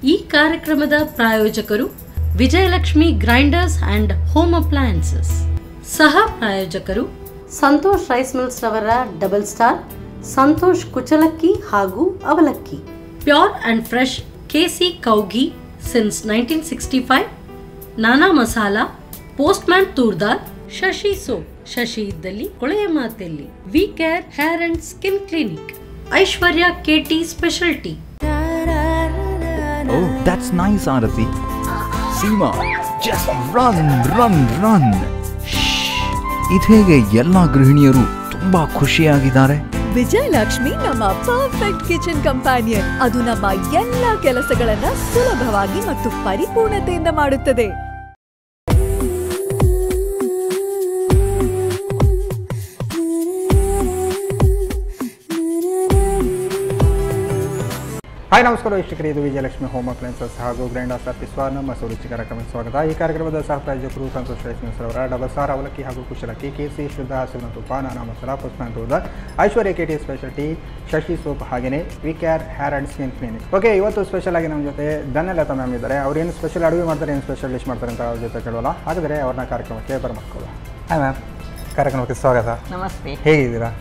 ಈ ಕಾರ್ಯಕ್ರಮದ ಪ್ರಾಯೋಜಕರು Vijayalakshmi grinders and home appliances. ಸಹ ಪ್ರಾಯೋಜಕರು ಸಂತೋಷ್ ರೈಸ್ ಮಿಲ್ಸ್ ರವರ ಡಬಲ್ ಸ್ಟಾರ್, ಸಂತೋಷ್ ಕುಚಲಕ್ಕಿ ಹಾಗೂ ಅವಲಕ್ಕಿ. Pure and fresh KC cow ghee since 1965, Nana masala, postman ತೂರ್ದಾರ್, ಶಶಿ ಸೋಪ್, ಶಶಿ ಇದ್ದಲ್ಲಿ ಕೊಳೆಯ ಮಾತೆಲ್ಲಿ, V care hair and skin clinic, Aishwarya KT speciality. Oh, that's nice, Arati. Seema, just run. ಇದೆಗೆ ಎಲ್ಲ ಗೃಹಿಣಿಯರು ತುಂಬಾ ಖುಷಿಯಾಗಿದ್ದಾರೆ. ವಿಜಯಲಕ್ಷ್ಮಿ ನಮ್ಮ ಪರ್ಫೆಕ್ಟ್ ಕಿಚನ್ ಕಂಪ್ಯಾನಿಯನ್. ಅದು ನಮ್ಮ ಎಲ್ಲ ಕೆಲಸಗಳನ್ನ ಸುಲಭವಾಗಿ ಮತ್ತು ಪರಿಪೂರ್ಣತೆಯಿಂದ ಮಾಡುತ್ತದೆ. ಹಾಯ್ ನಮಸ್ಕಾರ ವೀಕ್ಷಕರೇ, ಇದು ವಿಜಯಲಕ್ಷ್ಮಿ ಹೋಮ್ ಅಪ್ಲಯನ್ಸಸ್ ಹಾಗೂ ಗ್ರೈಂಡರ್ಸ್ ಅರ್ಪಿಸುವ ನಮ್ಮ ಸುರುಚಿ ಕಾರ್ಯಕ್ರಮಕ್ಕೆ ಸ್ವಾಗತ. ಈ ಕಾರ್ಯಕ್ರಮದ ಸಹ ಪ್ರಾಯೋಜಕರು ಸಂತೋಷ್ ರೈಸ್ ಮಿಲ್ಸ್ ರವರ ಡಬಲ್ ಸ್ಟಾರ್, ಅವಲಕ್ಕಿ ಹಾಗೂ ಕುಶಲಕ್ಕಿ, ಕೆಸಿ ಶುದ್ಧ ಹಸುವಿನ ತುಪ್ಪ, ನಾನಾ ಮಸಾಲಾ, ಪೋಸ್ಟ್ಮ್ಯಾನ್ ತೂರ್ದಾರ್, ಐಶ್ವರ್ಯ ಕೆಟಿ ಸ್ಪೆಷಾಲಿಟಿ, ಶಶಿ ಸೋಪ್, ಹಾಗೆಯೇ V care hair and skin clinic. Okay, ಇವತ್ತು ಸ್ಪೆಷಲ್ ಆಗಿ ನಮ್ಮ ಜೊತೆ ಧನ್ಯಲತಾ ಮ್ಯಾಮ್ ಇದ್ದಾರೆ. ಅವ್ರು ಏನು ಸ್ಪೆಷಲ್ ಅಡುಗೆ ಮಾಡ್ತಾರೆ, ಏನು ಸ್ಪೆಷಲ್ ಡಿಶ್ ಮಾಡ್ತಾರೆ ಅಂತ ಅವ್ರ ಜೊತೆ ಕೇಳೋಲ್ಲ. ಹಾಗಾದರೆ ಅವ್ರನ್ನ ಕಾರ್ಯಕ್ರಮಕ್ಕೆ ಬರ್ಮಾಡ್ಕೊಳ್ಳೋಣ. ಹಾಯ್ ಮ್ಯಾಮ್, ಕಾರ್ಯಕ್ರಮಕ್ಕೆ ಸ್ವಾಗತ. ನಮಸ್ತೆ. ಹೇಗಿದ್ದೀರಾ?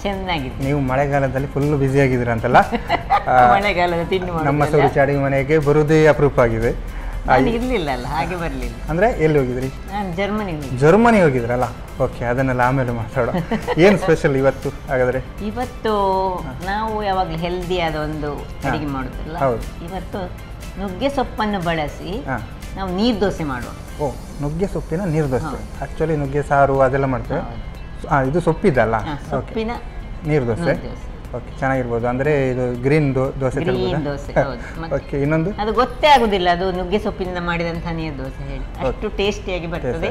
ಚೆನ್ನಾಗಿದೆ. ನೀವು ಮಳೆಗಾಲದಲ್ಲಿ ಫುಲ್ ಬ್ಯುಸಿ ಆಗಿದ್ದೀರಾ ಅಂತಲ್ಲ? ಮಳೆಗಾಲದ ತಿಂಡಿ ನಮ್ಮ ಸುರುಚಿ ಅಡುಗೆ ಮನೆಗೆ ಬರುವುದೇ ಅಪರೂಪ ಆಗಿದೆ. ಇರ್ಲಿಲ್ಲ ಅಲ್ಲ, ಹಾಗೆ ಬರಲಿಲ್ಲ. ಅಂದರೆ ಎಲ್ಲಿ ಹೋಗಿದ್ರಿ? ನಾನು ಜರ್ಮನಿ ಹೋಗಿದ್ರಲ್ಲ? ಓಕೆ, ಅದನ್ನೆಲ್ಲ ಆಮೇಲೆ ಮಾತಾಡೋ. ಏನು ಸ್ಪೆಷಲ್ ಇವತ್ತು ಹಾಗಾದರೆ? ಇವತ್ತು ನಾವು ಯಾವಾಗಲೂ ಹೆಲ್ದಿ ಆದ ಒಂದು ಅಡಿಗೆ ಮಾಡೋದಲ್ಲ. ಇವತ್ತು ನುಗ್ಗೆ ಸೊಪ್ಪನ್ನು ಬಳಸಿ ನಾವು ನೀರು ದೋಸೆ ಮಾಡುವ. ಓ, ನುಗ್ಗೆ ಸೊಪ್ಪಿನ ನೀರು ದೋಸೆ. ಆ್ಯಕ್ಚುಲಿ ನುಗ್ಗೆ ಸಾರು ಅದೆಲ್ಲ ಮಾಡ್ತೇವೆ. ಇದು ಸೊಪ್ಪಿದಲ್ಲ, ಸೊಪ್ಪಿನ ನೀರು ದೋಸೆ. ಓಕೆ, ಚೆನ್ನಾಗಿರ್ಬೋದು. ಅಂದರೆ ಇದು ಗ್ರೀನ್ ದೋಸೆ. ಓಕೆ, ಇನ್ನೊಂದು ಅದು ಗೊತ್ತೇ ಆಗುದಿಲ್ಲ, ಅದು ನುಗ್ಗೆ ಸೊಪ್ಪಿನಿಂದ ಮಾಡಿದಂಥ ನೀರು ದೋಸೆ ಹೇಳಿ ಅಷ್ಟು ಟೇಸ್ಟಿಯಾಗಿ ಬರ್ತದೆ.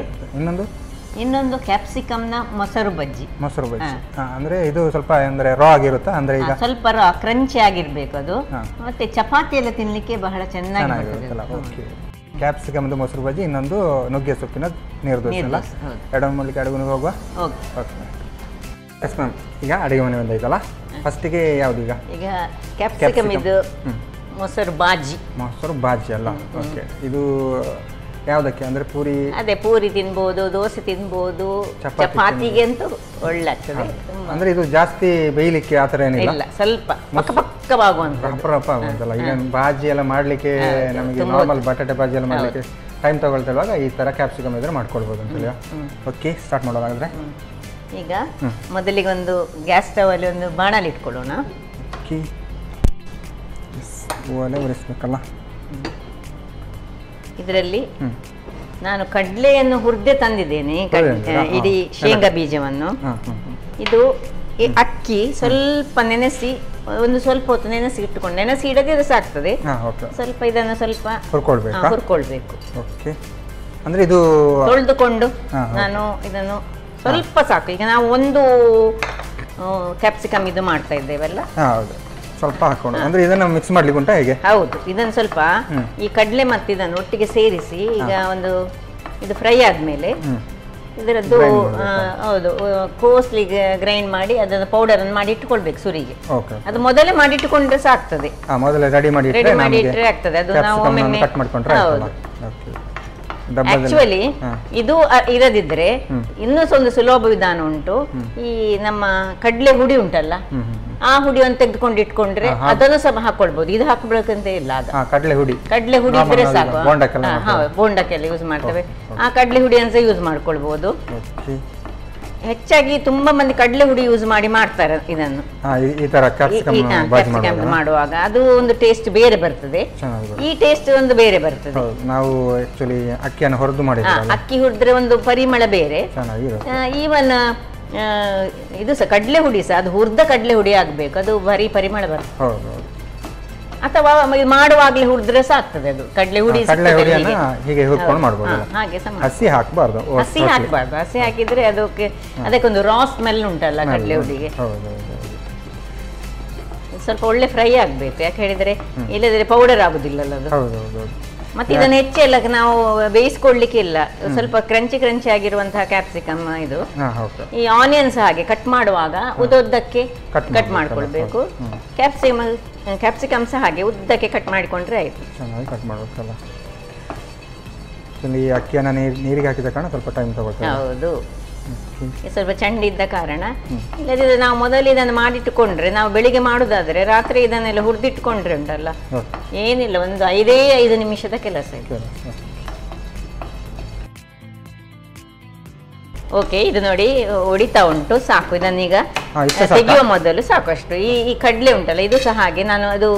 ಇನ್ನೊಂದು ಕ್ಯಾಪ್ಸಿಕಮ್ನ ಮೊಸರು ಬಜ್ಜಿ. ಅಂದರೆ ಇದು ಸ್ವಲ್ಪ ಅಂದರೆ ರಾ ಆಗಿರುತ್ತಾ? ಅಂದರೆ ಈಗ ಸ್ವಲ್ಪ ರಾ ಕ್ರಂಚಿ ಆಗಿರ್ಬೇಕು ಅದು. ಮತ್ತೆ ಚಪಾತಿ ಎಲ್ಲ ತಿನ್ಲಿಕ್ಕೆ ಬಹಳ ಚೆನ್ನಾಗಿ ಬರ್ತದೆ. ಓಕೆ, ಕ್ಯಾಪ್ಸಿಕಮ್ದು ಮೊಸರು ಬಜ್ಜಿ, ಇನ್ನೊಂದು ನುಗ್ಗೆ ಸೊಪ್ಪಿನ ನೀರು ದೋಸೆ ಅಲ್ಲ? ಎರಡು ಮಾಡ್ಲಿಕ್ಕೆ ಅಡುಗೆ ಹೋಗುವ. ಓಕೆ ಎಸ್ ಮ್ಯಾಮ್, ಈಗ ಅಡುಗೆ ಮನೆ ಒಂದಾಯ್ತಲ್ಲ, ಫಸ್ಟಿಗೆ ಯಾವುದು? ಈಗ ಕ್ಯಾಪ್ಸಿಕಮ್ ಇದು ಮೊಸರು ಬಾಜಿ ಅಲ್ಲ? ಓಕೆ, ಇದು ಯಾವುದಕ್ಕೆ ಅಂದರೆ ಪೂರಿ? ಅದೇ ಪೂರಿ ತಿನ್ಬೋದು, ದೋಸೆ ತಿನ್ಬೋದು, ಚಪಾತಿಗೆ ಅಂತೂ ಒಳ್ಳೆ ಆಗ್ತದೆ. ಅಂದರೆ ಇದು ಜಾಸ್ತಿ ಬೇಯಲಿಕ್ಕೆ ಆ ಥರ ಏನಿಲ್ಲ, ಸ್ವಲ್ಪ ಪಕ್ಕವಾಗುವಂಥಲ್ಲ. ಈಗ ಬಾಜಿ ಎಲ್ಲ ಮಾಡಲಿಕ್ಕೆ ನಮಗೆ ನಾರ್ಮಲ್ ಬಟಾಟೆ ಬಾಜಿ ಎಲ್ಲ ಮಾಡಲಿಕ್ಕೆ ಟೈಮ್ ತಗೊಳ್ತಿರುವಾಗ ಈ ಥರ ಕ್ಯಾಪ್ಸಿಕಮ್ ಇದ್ರೆ ಮಾಡ್ಕೊಳ್ಬೋದು ಅಂತೇಳಿ. ಓಕೆ, ಸ್ಟಾರ್ಟ್ ಮಾಡೋದಾದ್ರೆ ಈಗ ಮೊದಲಿಗೆ ಒಂದು ಗ್ಯಾಸ್ ಸ್ಟವ್ ಅಲ್ಲಿ ಒಂದು ಬಾಣಲಿ ಇಟ್ಕೊಳ್ಳೋಣ. ಒಲೆ ಉರಿಸ್ಬೇಕಲ್ಲ. ಇದರಲ್ಲಿ ನಾನು ಕಡಲೆಯನ್ನು ಹುರಿದೇ ತಂದಿದ್ದೇನೆ, ಇಡೀ ಶೇಂಗಾ ಬೀಜವನ್ನು. ಇದು ಅಕ್ಕಿ ಸ್ವಲ್ಪ ನೆನೆಸಿ, ಒಂದು ಸ್ವಲ್ಪ ಹೊತ್ತು ನೆನೆಸಿ ಇಟ್ಟುಕೊಂಡು, ನೆನೆಸಿ ಇಡದಿದ್ರೆ ಸಾಕ್ತದೆ. ಸ್ವಲ್ಪ ಇದನ್ನು ಸ್ವಲ್ಪ ಹುರ್ಕೊಳ್ಬೇಕು. ಅಂದ್ರೆ ಇದು ತೊಳೆದುಕೊಂಡು ನಾನು ಇದನ್ನು ಸ್ವಲ್ಪ ಸಾಕು. ಈಗ ನಾವು ಒಂದು ಕ್ಯಾಪ್ಸಿಕಮ್ ಇದು ಮಾಡ್ತಾ ಇದ್ದೇವಲ್ಲ, ಸ್ವಲ್ಪ ಹಾಕೊಂಡು ಅಂದ್ರೆ ಇದನ್ನ ಮಿಕ್ಸ್ ಮಾಡ್ಲಿಕ್ಕೆ ಉಂಟಾ ಹೇಗೆ? ಹೌದು, ಇದನ್ನು ಸ್ವಲ್ಪ ಈ ಕಡಲೆ ಮತ್ತು ಇದನ್ನು ಒಟ್ಟಿಗೆ ಸೇರಿಸಿ, ಈಗ ಒಂದು ಇದು ಫ್ರೈ ಆದ್ಮೇಲೆ ಇದರದ್ದು ಹೌದು ಕೋಸ್ಲಿಗೆ ಗ್ರೈಂಡ್ ಮಾಡಿ ಅದನ್ನು ಪೌಡರ್ ಅನ್ನು ಮಾಡಿ ಇಟ್ಕೊಳ್ಬೇಕು ಸುರಿಗೆ. ಅದು ಮೊದಲೇ ಮಾಡಿ ಇಟ್ಟುಕೊಂಡ್ರೆ ಸಾಕ್ತದೆ, ರೆಡಿ ಮಾಡಿ ಇಟ್ಟರೆ ಆಗ್ತದೆ. ಅದು ನಾವು ಒಮ್ಮೆ ಹೌದು. ಆಕ್ಚುಲಿ ಇದು ಇರದಿದ್ರೆ ಇನ್ನೂ ಒಂದು ಸುಲಭ ವಿಧಾನ ಉಂಟು. ಈ ನಮ್ಮ ಕಡಲೆ ಹುಡಿ ಉಂಟಲ್ಲ, ಆ ಹುಡಿಯನ್ನು ತೆಗೆದುಕೊಂಡು ಇಟ್ಕೊಂಡ್ರೆ ಅದನ್ನು ಸಹ ಹಾಕೊಳ್ಬಹುದು. ಇದು ಹಾಕಬೇಕಂತ ಇಲ್ಲ, ಅದು ಕಡಲೆ ಹುಡಿ ಇದ್ರೆ ಸಾಕು. ಬೋಂಡಕ್ಕೆಲ್ಲ ಯೂಸ್ ಮಾಡ್ತೇವೆ, ಆ ಕಡಲೆ ಹುಡಿಯನ್ನು ಸಹ ಯೂಸ್ ಮಾಡ್ಕೊಳ್ಬಹುದು. ಹೆಚ್ಚಾಗಿ ತುಂಬಾ ಮಂದಿ ಕಡಲೆ ಹುಡಿ ಯೂಸ್ ಮಾಡಿ ಮಾಡ್ತಾರೆ ಇದನ್ನು ಕ್ಯಾಪ್ಸಿಕಮ್ ಮಾಡುವಾಗ. ಅದು ಒಂದು ಟೇಸ್ಟ್ ಬೇರೆ ಬರ್ತದೆ, ಈ ಟೇಸ್ಟ್ ಒಂದು ಬೇರೆ ಬರ್ತದೆ. ನಾವು ಆಕ್ಚುಲಿ ಅಕ್ಕಿಯನ್ನು ಹುರಿದು ಮಾಡಿದ್ದೇವೆ, ಅಕ್ಕಿ ಹುರಿದ್ರೆ ಒಂದು ಪರಿಮಳ ಬೇರೆ. ಈವನ್ ಇದು ಸಹ ಕಡಲೆ ಹುಡಿ ಸಹ ಅದು ಹುರಿದ ಕಡಲೆ ಹುಡಿ ಆಗ್ಬೇಕು, ಅದು ಬರೀ ಪರಿಮಳ ಬರ್ತದೆ. ಅಥವಾ ಮಾಡುವಾಗಲೇ ಹುರಿದ್ರೆ ಸಾಕ್ತದೆ. ಅದು ಕಡಲೆ ಹುಡಿ ಹಸಿ ಹಾಕಬಾರ್ದು. ಹಸಿ ಹಾಕಿದ್ರೆ ಅದಕ್ಕೊಂದು ರಾ ಸ್ಮೆಲ್ ಉಂಟಲ್ಲ ಕಡಲೆ ಹುಡಿಗೆ, ಸ್ವಲ್ಪ ಒಳ್ಳೆ ಫ್ರೈ ಆಗ್ಬೇಕು. ಯಾಕೆ ಹೇಳಿದ್ರೆ ಇಲ್ಲದ್ರೆ ಪೌಡರ್ ಆಗುದಿಲ್ಲಲ್ಲ ಅದು. ಮತ್ತೆ ಇದನ್ನು ಹೆಚ್ಚೆಲ್ಲ ನಾವು ಬೇಯಿಸ್ಕೊಳ್ಲಿಕ್ಕೆ ಇಲ್ಲ, ಸ್ವಲ್ಪ ಕ್ರಂಚಿ ಆಗಿರುವಂತಹ ಕ್ಯಾಪ್ಸಿಕಮ್ ಇದು. ಈ ಆನಿಯನ್ಸ್ ಹಾಗೆ ಕಟ್ ಮಾಡುವಾಗ ಉದ್ದಕ್ಕೆ ಕಟ್ ಮಾಡ್ಕೊಳ್ಬೇಕು. ಕ್ಯಾಪ್ಸಿಕಮ್ ಕ್ಯಾಪ್ಸಿಕಮ್ ಸಹ ಹಾಗೆ ಉದ್ದಕ್ಕೆ ಕಟ್ ಮಾಡಿಕೊಂಡ್ರೆ ಆಯಿತು. ಚೆನ್ನಾಗಿ ಕಟ್ ಮಾಡಬೇಕಲ್ಲ. ಈ ಅಕ್ಕಿಯನ್ನು ನೀರಿಗೆ ಹಾಕಿದ ಕಾರಣ ಸ್ವಲ್ಪ ಟೈಮ್ ತಗೊಳ್ತೇವೆ. ಹೌದು, ಸ್ವಲ್ಪ ಚಂಡಿ ಇದ್ದ ಕಾರಣ. ಇಲ್ಲದಿದ್ದರೆ ನಾವು ಮೊದಲು ಇದನ್ನು ಮಾಡಿಟ್ಟುಕೊಂಡ್ರೆ, ನಾವು ಬೆಳಿಗ್ಗೆ ಮಾಡೋದಾದ್ರೆ ರಾತ್ರಿ ಇದನ್ನೆಲ್ಲ ಹುರಿದಿಟ್ಕೊಂಡ್ರೆ ಉಂಟಲ್ಲ, ಏನಿಲ್ಲ, ಒಂದು 5 ನಿಮಿಷದ ಕೆಲಸ ಇದೆ. ಓಕೆ, ಇದು ನೋಡಿ ಹೊಡಿತಾ ಉಂಟು, ಸಾಕು. ಇದನ್ನೀಗ ತೆಗೆಯುವ ಮೊದಲು ಸಾಕಷ್ಟು ಈ ಕಡಲೆ ಉಂಟಲ್ಲ, ಇದು ಸಹ ಹಾಗೆ. ನಾನು ಅದು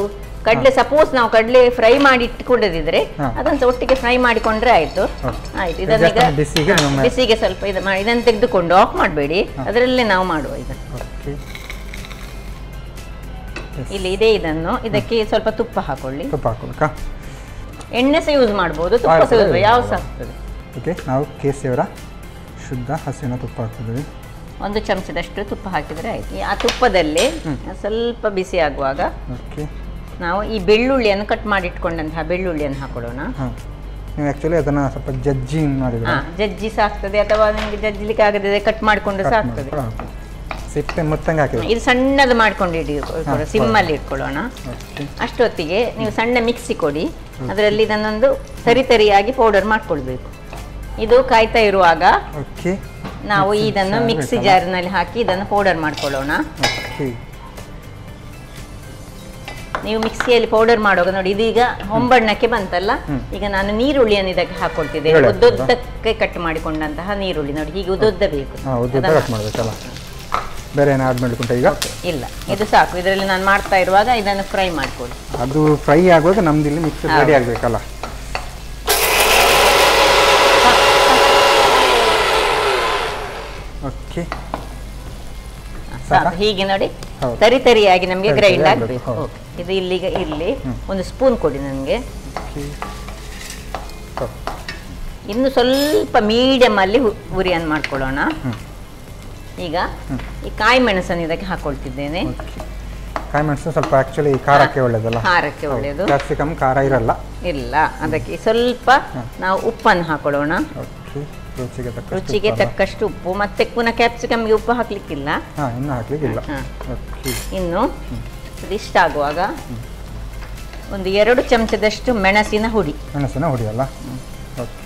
ಕಡಲೆ, ಸಪೋಸ್ ನಾವು ಕಡಲೆ ಫ್ರೈ ಮಾಡಿ ಇಟ್ಟುಕೊಂಡಿದ್ರೆ ಅದನ್ನು ಒಟ್ಟಿಗೆ ಫ್ರೈ ಮಾಡಿಕೊಂಡ್ರೆ ಆಯ್ತು. ಆಯ್ತು, ಇದನ್ನೀಗ ಬಿಸಿಗೆ ಸ್ವಲ್ಪ ಇದು ಮಾಡಿ ಇದನ್ನು ತೆಗೆದುಕೊಂಡು ಆಫ್ ಮಾಡಬೇಡಿ, ಅದರಲ್ಲೇ ನಾವು ಮಾಡುವ ಇದನ್ನು. ಇಲ್ಲಿ ಇದೆ, ಇದಕ್ಕೆ ಸ್ವಲ್ಪ ತುಪ್ಪ ಹಾಕೊಳ್ಳಿ. ಎಣ್ಣೆ ಸಹ ಯೂಸ್ ಮಾಡ್ಬೋದು, ತುಪ್ಪ ಸಹ ಯೂಸ್, ಯಾವ ಸಹ ಆಗ್ತದೆ. ಓಕೆ, ನಾವು ಕೇಸರಿಯವರ ಶುದ್ಧ ಹಸಿನ ತುಪ್ಪ ಹಾಕ್ತಿದ್ದೀವಿ. 1 ಚಮಚದಷ್ಟು ತುಪ್ಪ ಹಾಕಿದರೆ ಆಯ್ತು. ಆ ತುಪ್ಪದಲ್ಲಿ ಸ್ವಲ್ಪ ಬಿಸಿ ಆಗುವಾಗ ನಾವು ಈ ಬೆಳ್ಳುಳ್ಳಿಯನ್ನು ಕಟ್ ಮಾಡಿ ಇಟ್ಕೊಂಡಂತಹ ಬೆಳ್ಳುಳ್ಳಿಯನ್ನು ಹಾಕೊಳ್ಳೋಣ. ನೀವು ಆ್ಯಕ್ಚುಲಿ ಅದನ್ನು ಸ್ವಲ್ಪ ಜಜ್ಜಿ ಮಾಡಿದ್ರೆ ಜಜ್ಜಿ ಸಾಕ್ತದೆ, ಅಥವಾ ನಿಮಗೆ ಜಜ್ಜಲಿಕ್ಕೆ ಆಗದೆ ಕಟ್ ಮಾಡಿಕೊಂಡು ಸಾಕ್ತದೆ. ಸಿಪ್ಪೆ ಮೊತ್ತಂಗೆ ಹಾಕಿ ಇದು ಸಣ್ಣದು ಮಾಡ್ಕೊಂಡು ಸಿಮ್ಮಲ್ಲಿ ಇಟ್ಕೊಳ್ಳೋಣ. ಅಷ್ಟೊತ್ತಿಗೆ ನೀವು ಸಣ್ಣ ಮಿಕ್ಸಿ ಕೊಡಿ, ಅದರಲ್ಲಿ ಇದನ್ನೊಂದು ತರಿಯಾಗಿ ಪೌಡರ್ ಮಾಡ್ಕೊಳ್ಬೇಕು. ಇದು ಕಾಯ್ತಾ ಇರುವಾಗ ನಾವು ಇದನ್ನು ಮಿಕ್ಸಿ ಜಾರ್ನಲ್ಲಿ ಹಾಕಿ ಇದನ್ನು ಪೌಡರ್ ಮಾಡ್ಕೊಳ್ಳೋಣ. ನೀವು ಮಿಕ್ಸಿಯಲ್ಲಿ ಪೌಡರ್ ಮಾಡುವಾಗ ನೋಡಿ, ಇದೀಗ ಹೊಂಬಣ್ಣಕ್ಕೆ ಬಂತಲ್ಲ. ಈಗ ನಾನು ನೀರುಳ್ಳಿಯನ್ನು ಇದಕ್ಕೆ ಹಾಕೊಳ್ತಿದ್ದೇನೆ, ಉದ್ದಕ್ಕೆ ಕಟ್ ಮಾಡಿಕೊಂಡಂತಹ ನೀರುಳ್ಳಿ. ನೋಡಿ, ಹೀಗೆ ಉದ್ದ ಬೇಕು. ಬೇರೆ ಏನು ಆಡ್ ಮಾಡ್ಕೊಂತ ಈಗ ಇಲ್ಲ, ಇದು ಸಾಕು. ಇದರಲ್ಲಿ ನಾನು ಮಾಡ್ತಾ ಇರುವಾಗ ಇದನ್ನು ಫ್ರೈ ಮಾಡ್ಕೊಳ್ಳಿ. ಅದು ಫ್ರೈ ಆಗುವಾಗ ನಮ್ದು ಇಲ್ಲಿ ಮಿಕ್ಸ್ ರೆಡಿ ಆಗಬೇಕಲ್ಲ. ಓಕೆ, ಸಾಕು. ಹೀಗೆ ನೋಡಿ, ತರಿಯಾಗಿ ನಮಗೆ ಗ್ರೈಂಡ್ ಆಗಬೇಕು. ಇದು ಇಲ್ಲಿಗೆ ಇರಲಿ. 1 ಸ್ಪೂನ್ ಕೊಡಿ ನನಗೆ. ಇನ್ನು ಸ್ವಲ್ಪ ಮೀಡಿಯಂ ಅಲ್ಲಿ ಉರಿಯನ್ನು ಮಾಡ್ಕೊಳ್ಳೋಣ. ಈಗ ಈ ಕಾಯಿ ಮೆಣಸನ್ನು ಇದಕ್ಕೆ ಹಾಕೊಳ್ತಿದ್ದೇನೆ. ಕಾಯಿ ಮೆಣಸು ಸ್ವಲ್ಪ ಆಕ್ಚುಲಿ ಖಾರಕ್ಕೆ ಒಳ್ಳೆಯದಲ್ಲ, ಖಾರಕ್ಕೆ ಒಳ್ಳೆಯದು. ಕ್ಯಾಪ್ಸಿಕಮ್ ಖಾರ ಇರಲ್ಲ. ಅದಕ್ಕೆ ಸ್ವಲ್ಪ ನಾವು ಉಪ್ಪನ್ನು ಹಾಕೊಳ್ಳೋಣ. ರುಚಿಗೆ ತಕ್ಕಷ್ಟು ಉಪ್ಪು. ಮತ್ತೆ ಪುನಃ ಕ್ಯಾಪ್ಸಿಕಮ್ಗೆ ಉಪ್ಪು ಹಾಕ್ಲಿಕ್ಕಿಲ್ಲ, ಇನ್ನು ಇಷ್ಟಾಗುವಾಗ 1-2 ಚಮಚದಷ್ಟು ಮೆಣಸಿನ ಹುಡಿ ಅಲ್ಲ,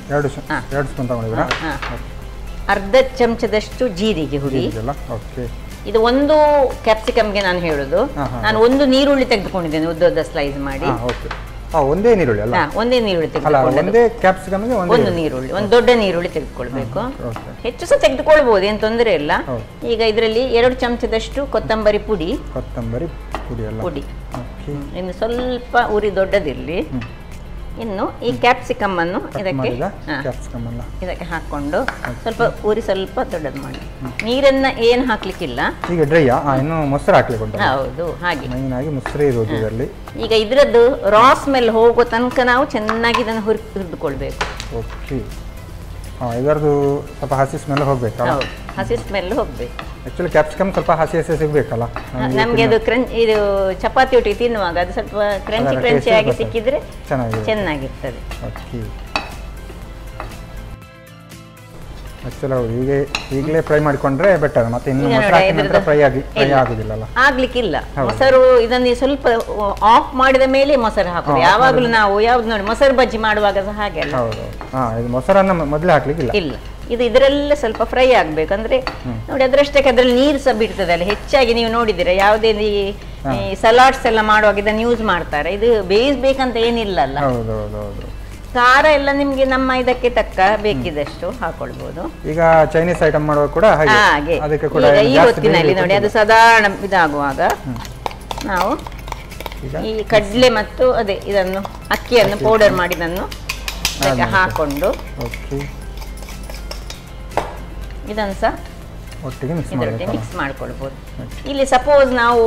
2 ಸ್ಪೂನ್ ತಗೊಂಡಿದ್ದೀರಾ. ಅರ್ಧ ಚಮಚದಷ್ಟು ಜೀರಿಗೆ ಹುಡಿ. ಇದು 1 ಕ್ಯಾಪ್ಸಿಕಮ್ಗೆ ನಾನು ಹೇಳುದು. ನಾನು 1 ನೀರುಳ್ಳಿ ತೆಗೆದುಕೊಂಡಿದ್ದೇನೆ, ಉದ್ದ ಸ್ಲೈಸ್ ಮಾಡಿ. ಒಂದೇ ನೀರುಳ್ಳಿ ಅಲ್ಲ, ಒಂದೇ ನೀರುಳ್ಳಿ ತೆಗೆದುಕೊಂಡು, 1 ನೀರುಳ್ಳಿ, 1 ದೊಡ್ಡ ನೀರುಳ್ಳಿ ತೆಗೆದುಕೊಳ್ಬೇಕು. ಹೆಚ್ಚು ಸಹ ತೆಗೆದುಕೊಳ್ಬಹುದು, ಏನು ತೊಂದರೆ ಇಲ್ಲ. ಈಗ ಇದರಲ್ಲಿ 2 ಚಮಚದಷ್ಟು ಕೊತ್ತಂಬರಿ ಪುಡಿ. ಇನ್ನು ಸ್ವಲ್ಪ ಉರಿ ದೊಡ್ಡದಿರಲಿ. ಇನ್ನು ಈ ಕ್ಯಾಪ್ಸಿಕಮ್ ಅನ್ನು ಇದಕ್ಕೆ ಹಾಕೊಂಡು ಸ್ವಲ್ಪ ಉರಿ ಸ್ವಲ್ಪ ದೊಡ್ಡದು ಮಾಡಿ. ನೀರನ್ನ ಏನು ಹಾಕ್ಲಿಕ್ಕಿಲ್ಲ, ಈಗ ಡ್ರೈ. ಇನ್ನು ಮೊಸರು ಹಾಕ್ಲಿಕ್ಕೆ ಹೌದು, ಹಾಗೆ ಮೊಸರು ಇರೋದು ಇದರಲ್ಲಿ. ಈಗ ಇದರದ್ದು ರಾ ಸ್ಮೆಲ್ ಹೋಗೋ ತನಕ ನಾವು ಚೆನ್ನಾಗಿ ಇದನ್ನು ಹುರಿದುಕೊಳ್ಬೇಕು. ಓಕೆ, ಇದರದ್ದು ಸ್ವಲ್ಪ ಹಸಿ ಸ್ಮೆಲ್ ಹೋಗ್ಬೇಕು. ಹೌದು, ಹಸಿ ಸ್ಮೆಲ್ ಹೋಗ್ಬೇಕು. ಆಕ್ಚುಲಿ ಕ್ಯಾಪ್ಸಿಕಮ್ ಸ್ವಲ್ಪ ಹಸಿ ಸಿಗ್ಬೇಕಲ್ಲ ನಮಗೆ. ಅದು ಇದು ಚಪಾತಿ ಒಟ್ಟಿಗೆ ತಿನ್ನುವಾಗ ಅದು ಸ್ವಲ್ಪ ಕ್ರಂಚಿ ಆಗಿ ಸಿಕ್ಕಿದ್ರೆ ಚೆನ್ನಾಗಿರ್ತದೆ. ಈಗಲೇ ಫ್ರೈ ಮಾಡಿಕೊಂಡ್ರೆ ಬೆಟರ್. ಮತ್ತೆ ಫ್ರೈ ಆಗುದಿಲ್ಲ, ಆಗ್ಲಿಕ್ಕಿಲ್ಲ. ಮೊಸರು ಇದನ್ನು ಸ್ವಲ್ಪ ಆಫ್ ಮಾಡಿದ ಮೇಲೆ ಮೊಸರು ಹಾಕೋದು. ಯಾವಾಗಲೂ ನಾವು ಯಾವ್ದು ನೋಡಿ ಮೊಸರು ಬಜ್ಜಿ ಮಾಡುವಾಗ ಸಹ ಹಾಗೆ ಅಲ್ಲ, ಮೊಸರನ್ನ ಮೊದಲೇ ಹಾಕ್ಲಿಕ್ಕಿಲ್ಲ. ಇಲ್ಲ, ಇದು ಇದರಲ್ಲೇ ಸ್ವಲ್ಪ ಫ್ರೈ ಆಗ್ಬೇಕಂದ್ರೆ ನೋಡಿ, ಅದರಷ್ಟಕ್ಕೆ ಅದರಲ್ಲಿ ನೀರು ಸಹ ಬಿಡ್ತದೆ ಅಲ್ಲ. ಹೆಚ್ಚಾಗಿ ನೀವು ನೋಡಿದ್ದೀರಾ, ಯಾವುದೇ ಈ ಸಲಾಡ್ಸ್ ಎಲ್ಲ ಮಾಡುವಾಗ ಇದನ್ನು ಯೂಸ್ ಮಾಡ್ತಾರೆ. ಇದು ಬೇಯಿಸ್ಬೇಕಂತ ಏನಿಲ್ಲ ಅಲ್ಲ. ಖಾರ ಎಲ್ಲ ನಿಮ್ಗೆ ನಮ್ಮ ಇದಕ್ಕೆ ತಕ್ಕ ಬೇಕಿದಷ್ಟು ಹಾಕೊಳ್ಬಹುದು. ಈಗ ಚೈನೀಸ್ ಐಟಮ್ ಮಾಡುವಾಗ ಕೂಡ ಹಾಗೆ ಈ ಹೊತ್ತಿನಲ್ಲಿ ನೋಡಿ, ಅದು ಸಾಧಾರಣ ಇದಾಗುವಾಗ ನಾವು ಈ ಕಡಲೆ ಮತ್ತು ಇದನ್ನು ಅಕ್ಕಿಯನ್ನು ಪೌಡರ್ ಮಾಡಿದನ್ನು ಇದಕ್ಕೆ ಹಾಕೊಂಡು ಇದನ್ನು ಸಹ ಒಟ್ಟಿಗೆ ಮಿಕ್ಸ್ ಮಾಡ್ಕೊಳ್ಬಹುದು. ಇಲ್ಲಿ ಸಪೋಸ್ ನಾವು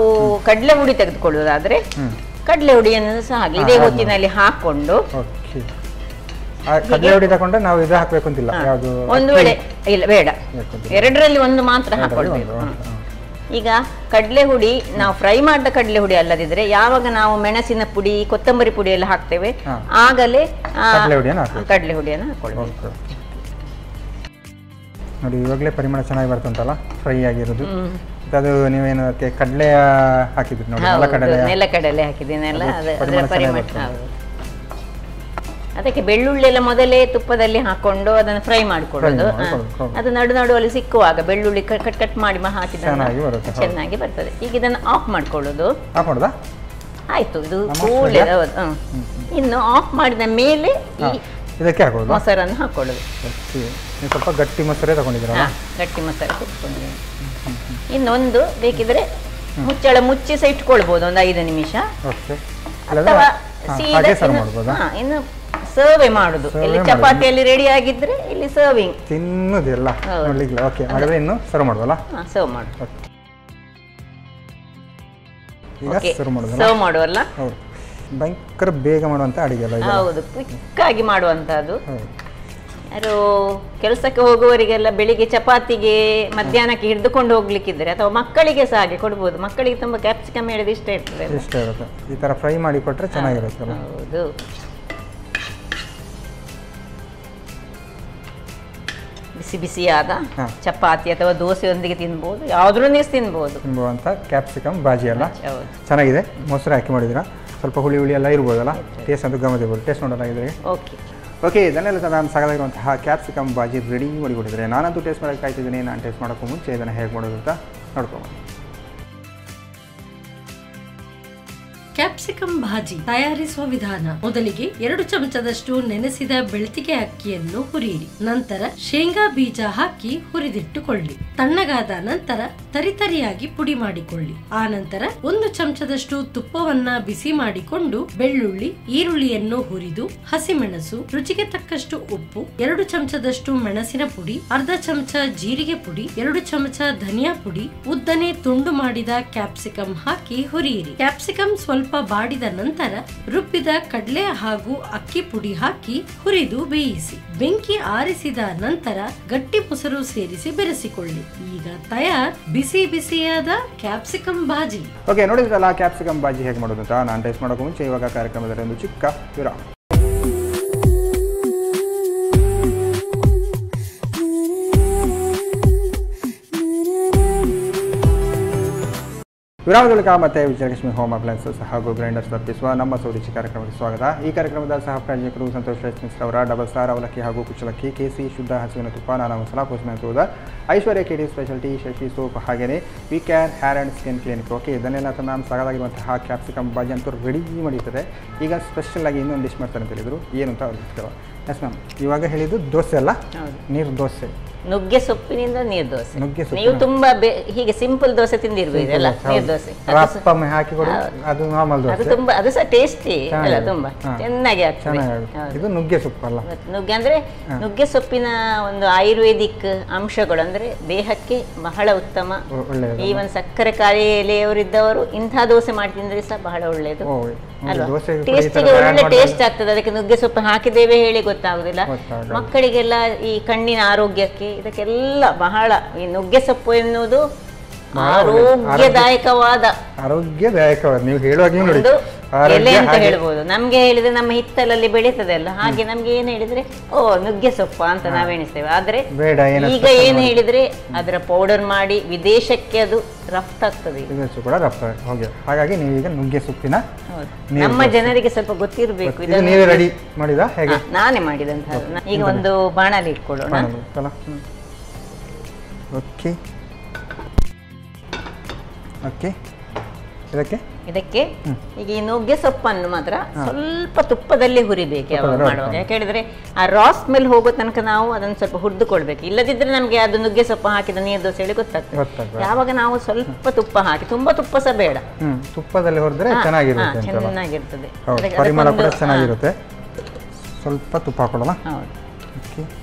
ಕಡಲೆ ಹುಡಿ ತೆಗೆದುಕೊಳ್ಳುವುದಾದ್ರೆ ಕಡಲೆ ಹುಡಿಯನ್ನು ಸಹ ಹಾಗೆ ಇದೇ ಹೊತ್ತಿನಲ್ಲಿ ಹಾಕೊಂಡು, ಕಡಲೆ ಹುಡಿ ತಗೊಂಡ್ರೆ ನಾವು ಇದು ಹಾಕ್ಬೇಕು ಅಂತಿಲ್ಲ, ಒಂದು ವೇಳೆ ಇಲ್ಲ ಬೇಡ, 2ರಲ್ಲಿ 1 ಮಾತ್ರ ಹಾಕೊಳ್ಬೇಕು. ಈಗ ಕಡಲೆ ಹುಡಿ ನಾವು ಫ್ರೈ ಮಾಡಿದ ಕಡಲೆ ಹುಡಿ ಅಲ್ಲದಿದ್ರೆ, ಯಾವಾಗ ನಾವು ಮೆಣಸಿನ ಪುಡಿ ಕೊತ್ತಂಬರಿ ಪುಡಿ ಎಲ್ಲ ಹಾಕ್ತೇವೆ ಆಗಲೇ ಕಡಲೆ ಹುಡಿಯನ್ನು ಹಾಕೊಳ್ಬೇಕು. ನೋಡಿ, ಇವಾಗಲೇ ಪರಿಮಳ ಚೆನ್ನಾಗಿ ಬರ್ತಂತಲ್ಲ, ಫ್ರೈ ಆಗಿರೋದು. ಅದು ನೀವೇನು ಅದಕ್ಕೆ ಕಡಲೆ ಹಾಕಿದ್ರಿ ನೋಡಿ, ನೆಲಕಡಲೆ ಹಾಕಿದ್ದೀನೆಲ್ಲ ಅದರ ಪರಿಮಳ. ಅದಕ್ಕೆ ಬೆಳ್ಳುಳ್ಳಿ ಎಲ್ಲ ಮೊದಲೇ ತುಪ್ಪದಲ್ಲಿ ಹಾಕೊಂಡು ಅದನ್ನು ಫ್ರೈ ಮಾಡಿಕೊಳ್ಳೋದು. ಅದು ನಡುವಲ್ಲಿ ಸಿಕ್ಕುವಾಗ ಬೆಳ್ಳುಳ್ಳಿ ಕಟ್ ಮಾಡಿ ಹಾಕಿದ ಚೆನ್ನಾಗಿ ಬರ್ತದೆ. ಈಗ ಇದನ್ನು ಆಫ್ ಮಾಡ್ಕೊಳ್ಳೋದು. ಆಯ್ತು, ಇದು ಕೂಡಲೇ. ಇನ್ನು ಆಫ್ ಮಾಡಿದ ಮೇಲೆ ಇದಕ್ಕೆ ಹಾಕೋದು, ಮೊಸರನ್ನು ಹಾಕೊಳ್ಳೋದು. ಸ್ವಲ್ಪ ಗಟ್ಟಿ ಮೊಸರೇ ತಗೊಂಡಿದ್ದೀರಾ? ಗಟ್ಟಿ ಮೊಸರು ತೆಗೆದುಕೊಂಡಿದ್ದೀನಿ. ಇನ್ನೊಂದು ಬೇಕಿದ್ರೆ ಮುಚ್ಚಳ ಮುಚ್ಚಿ ಸಹ ಇಟ್ಕೊಳ್ಬಹುದು ಒಂದು 5 ನಿಮಿಷ. ಅಥವಾ ಇನ್ನು ಸರ್ವೆ ಮಾಡುದು. ಇಲ್ಲಿ ಚಪಾತಿಯಲ್ಲಿ ರೆಡಿ ಆಗಿದ್ರೆ ಇಲ್ಲಿ ಸರ್ವಿಂಗ್ ತಿನ್ನುದಿಲ್ಲ. ಓಕೆ, ಹಾಗಾದ್ರೆ ಇನ್ನು ಸರ್ವ್ ಮಾಡುವಲ್ಲ? ಸರ್ವ್ ಮಾಡುದು. ಈಗ ಸರ್ವ್ ಮಾಡುವಲ್ಲ? ಭಯಂಕರ ಬೇಗ ಮಾಡುವಂತ ಅಡಿಗೆ ಅಲ್ಲ? ಹೌದು, ಕ್ವಿಕ್ ಆಗಿ ಮಾಡುವಂತದ್ದು. ಯಾರು ಕೆಲಸಕ್ಕೆ ಹೋಗುವವರಿಗೆಲ್ಲ ಬೆಳಿಗ್ಗೆ ಚಪಾತಿಗೆ ಮಧ್ಯಾಹ್ನಕ್ಕೆ ಹಿಡಿದುಕೊಂಡು ಹೋಗ್ಲಿಕ್ಕಿದ್ರೆ ಅಥವಾ ಮಕ್ಕಳಿಗೆ ಸಹ ಹಾಗೆ ಕೊಡ್ಬೋದು. ಮಕ್ಕಳಿಗೆ ತುಂಬಾ ಕ್ಯಾಪ್ಸಿಕಮ್ ಹೇಳಿದ ಇಷ್ಟ ಇರ್ತದೆ. ಈ ತರ ಫ್ರೈ ಮಾಡಿ ಕೊಟ್ರೆ ಚೆನ್ನಾಗಿರುತ್ತೆ. ಹೌದು, ಬಿಸಿ ಬಿಸಿಯಾದ ಚಪಾತಿ ಅಥವಾ ದೋಸೆಯೊಂದಿಗೆ ತಿನ್ಬೋದು, ಯಾವ್ದ್ರೊಂದಿಗೆ ತಿನ್ಬೋದು ಅಂತ ಕ್ಯಾಪ್ಸಿಕಮ್ ಬಾಜಿ ಅಲ್ಲ? ಚೆನ್ನಾಗಿದೆ. ಮೊಸರು ಹಾಕಿ ಮಾಡಿದಿರಾ, ಸ್ವಲ್ಪ ಹುಳಿ ಹುಳಿ ಎಲ್ಲ ಇರ್ಬೋದಲ್ಲ? ಟೇಸ್ಟ್ ಅಂತೂ ಗಮನ ಇರ್ಬೋದು. ಟೇಸ್ಟ್ ನೋಡೋಣ ಇದ್ರೆ. ಓಕೆ, ಇದನ್ನೆಲ್ಲ ನಾನು ಸಾಕಾಗಿರುವಂತಹ ಕ್ಯಾಪ್ಸಿಕಮ್ ಬಾಜಿ ರೆಡಿ ಮಾಡಿಕೊಟ್ಟಿದ್ರೆ ನಾನಂತೂ ಟೇಸ್ಟ್ ಮಾಡೋಕ್ಕೆ ಕಾಯ್ತಿದ್ದೀನಿ. ನಾನು ಟೇಸ್ಟ್ ಮಾಡೋಕ್ಕೂ ಮುಂಚೆ ಇದನ್ನು ಹೇಗೆ ಮಾಡೋದು ಅಂತ ನೋಡ್ಕೊಂಡು. ಕ್ಯಾಪ್ಸಿಕಮ್ ಭಾಜಿ ತಯಾರಿಸುವ ವಿಧಾನ. ಮೊದಲಿಗೆ 2 ಚಮಚದಷ್ಟು ನೆನೆಸಿದ ಬೆಳ್ತಿಗೆ ಅಕ್ಕಿಯನ್ನು ಹುರಿಯಿರಿ. ನಂತರ ಶೇಂಗಾ ಬೀಜ ಹಾಕಿ ಹುರಿದಿಟ್ಟುಕೊಳ್ಳಿ. ತಣ್ಣಗಾದ ನಂತರ ತರಿತರಿಯಾಗಿ ಪುಡಿ ಮಾಡಿಕೊಳ್ಳಿ. ಆ ನಂತರ 1 ಚಮಚದಷ್ಟು ತುಪ್ಪವನ್ನ ಬಿಸಿ ಮಾಡಿಕೊಂಡು ಬೆಳ್ಳುಳ್ಳಿ, ಈರುಳ್ಳಿಯನ್ನು ಹುರಿದು, ಹಸಿಮೆಣಸು, ರುಚಿಗೆ ತಕ್ಕಷ್ಟು ಉಪ್ಪು, 2 ಚಮಚದಷ್ಟು ಮೆಣಸಿನ ಪುಡಿ, ಅರ್ಧ ಚಮಚ ಜೀರಿಗೆ ಪುಡಿ, 2 ಚಮಚ ಧನಿಯಾ ಪುಡಿ, ಉದ್ದನೆ ತುಂಡು ಮಾಡಿದ ಕ್ಯಾಪ್ಸಿಕಮ್ ಹಾಕಿ ಹುರಿಯಿರಿ. ಕ್ಯಾಪ್ಸಿಕಮ್ ಸ್ವಲ್ಪ ಬಾಡಿದ ನಂತರ ರುಬ್ಬಿದ ಕಡಲೆ ಹಾಗೂ ಅಕ್ಕಿ ಪುಡಿ ಹಾಕಿ ಹುರಿದು ಬೇಯಿಸಿ. ಬೆಂಕಿ ಆರಿಸಿದ ನಂತರ ಗಟ್ಟಿ ಮೊಸರು ಸೇರಿಸಿ ಬೆರೆಸಿಕೊಳ್ಳಿ. ಈಗ ತಯಾರ್ ಬಿಸಿ ಬಿಸಿಯಾದ ಕ್ಯಾಪ್ಸಿಕಮ್ ಬಾಜಿ. ಓಕೆ, ನೋಡಿದ್ರಲ್ಲ ಕ್ಯಾಪ್ಸಿಕಮ್ ಬಾಜಿ ಹೇಗೆ ಮಾಡೋದು ಅಂತ. ನಾನು ಟೇಸ್ಟ್ ಮಾಡೋಕೆ ಮುಂಚೆ ಇವಾಗ ಕಾರ್ಯಕ್ರಮದಲ್ಲಿ ಒಂದು ಚಿಕ್ಕ ವಿರಾಮ. ವಿರಾಮದೊಳಗ ಮತ್ತೆ ವಿಜಯಲಕ್ಷ್ಮಿ ಹೋಮ್ ಅಪ್ಲೈನ್ಸಸ್ ಹಾಗೂ ಗ್ರೈಂಡರ್ಸ್ ಅರ್ಪಿಸುವ ನಮ್ಮ ಸೌರುಚಿ ಕಾರ್ಯಕ್ರಮಕ್ಕೆ ಸ್ವಾಗತ. ಈ ಕಾರ್ಯಕ್ರಮದ ಸಹ ಪ್ರಾಯೋಜಕರು ಸಂತೋಷ್ ರೈಸ್ ಮಿಲ್ಸ್ ಅವರ ಡಬಲ್ ಸ್ಟಾರ್ ಅವಲಕ್ಕಿ ಹಾಗೂ ಕುಚ್ಚಲಕ್ಕಿ, KC ಶುದ್ಧ ಹಸುವಿನ ತುಪ್ಪ, ನಾನಾ ಮಸಾಲ, ಪೋಷಣೆ Aishwarya KD speciality, Shashi soap, ಹಾಗೆಯೇ V care hair and skin clinic. Okay, ಇದನ್ನೆಲ್ಲ ನಾನು ಸಾಕಾಗಿರುವಂತಹ ಕ್ಯಾಪ್ಸಿಕಮ್ ಬಾಜಿ ಅಂತೂ ರೆಡಿ ಮಾಡಿರ್ತದೆ. ಈಗ ಸ್ಪೆಷಲ್ ಆಗಿ ಇನ್ನೊಂದು ಡಿಶ್ ಮಾಡ್ತಾರೆ ಅಂತ ಹೇಳಿದ್ರು. ಏನು ಅಂತ ಅವ್ರಿಗೆ ಎಸ್ ಮ್ಯಾಮ್, ಇವಾಗ ಹೇಳಿದ್ದು ದೋಸೆ ಅಲ್ಲ, ನೀರು ದೋಸೆ, ನುಗ್ಗೆ ಸೊಪ್ಪಿನಿಂದ ನೀರು ದೋಸೆ. ನೀವು ತುಂಬಾ ಹೀಗೆ ಸಿಂಪಲ್ ದೋಸೆ ತಿಂದಿರ್ಬೋದಲ್ಲ, ನೀರು ದೋಸೆ ಹಾಕಿ ಕೊಡಿ. ಅದು ನಾರ್ಮಲ್ ದೋಸೆ, ಅದು ತುಂಬಾ, ಅದು ಸಹ ಟೇಸ್ಟಿ ಅಲ್ಲ, ತುಂಬಾ ಚೆನ್ನಾಗಿ ಆಗ್ತದೆ. ಇದು ನುಗ್ಗೆ ಸೊಪ್ಪು ಅಲ್ಲ? ನುಗ್ಗೆ ಅಂದ್ರೆ ನುಗ್ಗೆ ಸೊಪ್ಪಿನ ಒಂದು ಆಯುರ್ವೇದಿಕ್ ಅಂಶಗಳು ಅಂದ್ರೆ ದೇಹಕ್ಕೆ ಬಹಳ ಉತ್ತಮ. ಈವನ್ ಸಕ್ಕರೆ ಕಾಯಿಲೆಯವರಿದ್ದವರು ಇಂಥ ದೋಸೆ ಮಾಡಿ ತಿಂದ್ರೆ ಸಹ ಬಹಳ ಒಳ್ಳೆಯದು ಅಲ್ವಾ? ಟೇಸ್ಟಿಗೆ ಒಳ್ಳೆ ಟೇಸ್ಟ್ ಆಗ್ತದೆ. ಅದಕ್ಕೆ ನುಗ್ಗೆ ಸೊಪ್ಪು ಹಾಕಿದ್ದೇವೆ ಹೇಳಿ ಗೊತ್ತಾಗುದಿಲ್ಲ. ಮಕ್ಕಳಿಗೆಲ್ಲ ಈ ಕಣ್ಣಿನ ಆರೋಗ್ಯಕ್ಕೆ ಇದಕ್ಕೆಲ್ಲ ಬಹಳ ಈ ನುಗ್ಗೆ ಸೊಪ್ಪು ಎನ್ನುವುದು ಆರೋಗ್ಯದಾಯಕವಾದ ನೀವು ಹೇಳುವಾಗೆ ಎಲೆ ಅಂತ ಹೇಳ್ಬೋದು. ನಮ್ಗೆ ಹೇಳಿದ್ರೆ ನಮ್ಮ ಹಿತ್ತಲಲ್ಲಿ ಬೆಳೀತದೆ ಅಲ್ಲ, ಹಾಗೆ ನಮ್ಗೆ ಏನ್ ಹೇಳಿದ್ರೆ ಓ ನುಗ್ಗೆ ಸೊಪ್ಪ ಅಂತ ನಾವೆಣಿಸ್ತೇವೆ. ಆದ್ರೆ ಈಗ ಏನ್ ಹೇಳಿದ್ರೆ ಅದರ ಪೌಡರ್ ಮಾಡಿ ವಿದೇಶಕ್ಕೆ ಅದು ರಫ್ತಾಗ್ತದೆ. ಹಾಗಾಗಿ ನೀವೀಗ ನುಗ್ಗೆ ಸೊಪ್ಪಿನ ನಮ್ಮ ಜನರಿಗೆ ಸ್ವಲ್ಪ ಗೊತ್ತಿರಬೇಕು. ರೆಡಿ ಮಾಡಿದ ಹೇಗೆ? ನಾನೇ ಮಾಡಿದಂತ. ಈಗ ಒಂದು ಬಾಣಲಿ ಇಟ್ಕೊಳ್ಳೋಣ. ಓಕೆ ಓಕೆ, ಇದಕ್ಕೆ ಈಗ ಈ ನುಗ್ಗೆ ಸೊಪ್ಪನ್ನು ಮಾತ್ರ ಸ್ವಲ್ಪ ತುಪ್ಪದಲ್ಲಿ ಹುರಿಬೇಕು ಯಾವಾಗ ಮಾಡುವಾಗ. ಯಾಕೆ ಹೇಳಿದ್ರೆ ಆ ರಾ ಸ್ಮೆಲ್ ಹೋಗೋ ತನಕ ನಾವು ಅದನ್ನು ಸ್ವಲ್ಪ ಹುರಿದುಕೊಳ್ಬೇಕು. ಇಲ್ಲದಿದ್ರೆ ನಮ್ಗೆ ಅದು ನುಗ್ಗೆ ಸೊಪ್ಪು ಹಾಕಿದ ನೀರು ದೋಸೆ ಹೇಳಿ ಗೊತ್ತಾಗ್ತದೆ. ಯಾವಾಗ ನಾವು ಸ್ವಲ್ಪ ತುಪ್ಪ ಹಾಕಿ, ತುಂಬಾ ತುಪ್ಪ ಸಹ ಬೇಡ, ತುಪ್ಪದಲ್ಲಿ ಹುರಿದ್ರೆ ಚೆನ್ನಾಗಿರುತ್ತೆ, ಚೆನ್ನಾಗಿರ್ತದೆ, ಪರಿಮಳ ಕೂಡ ಚೆನ್ನಾಗಿರುತ್ತೆ. ಸ್ವಲ್ಪ ತುಪ್ಪ ಹಾಕೊಳ್ಳೋಣ.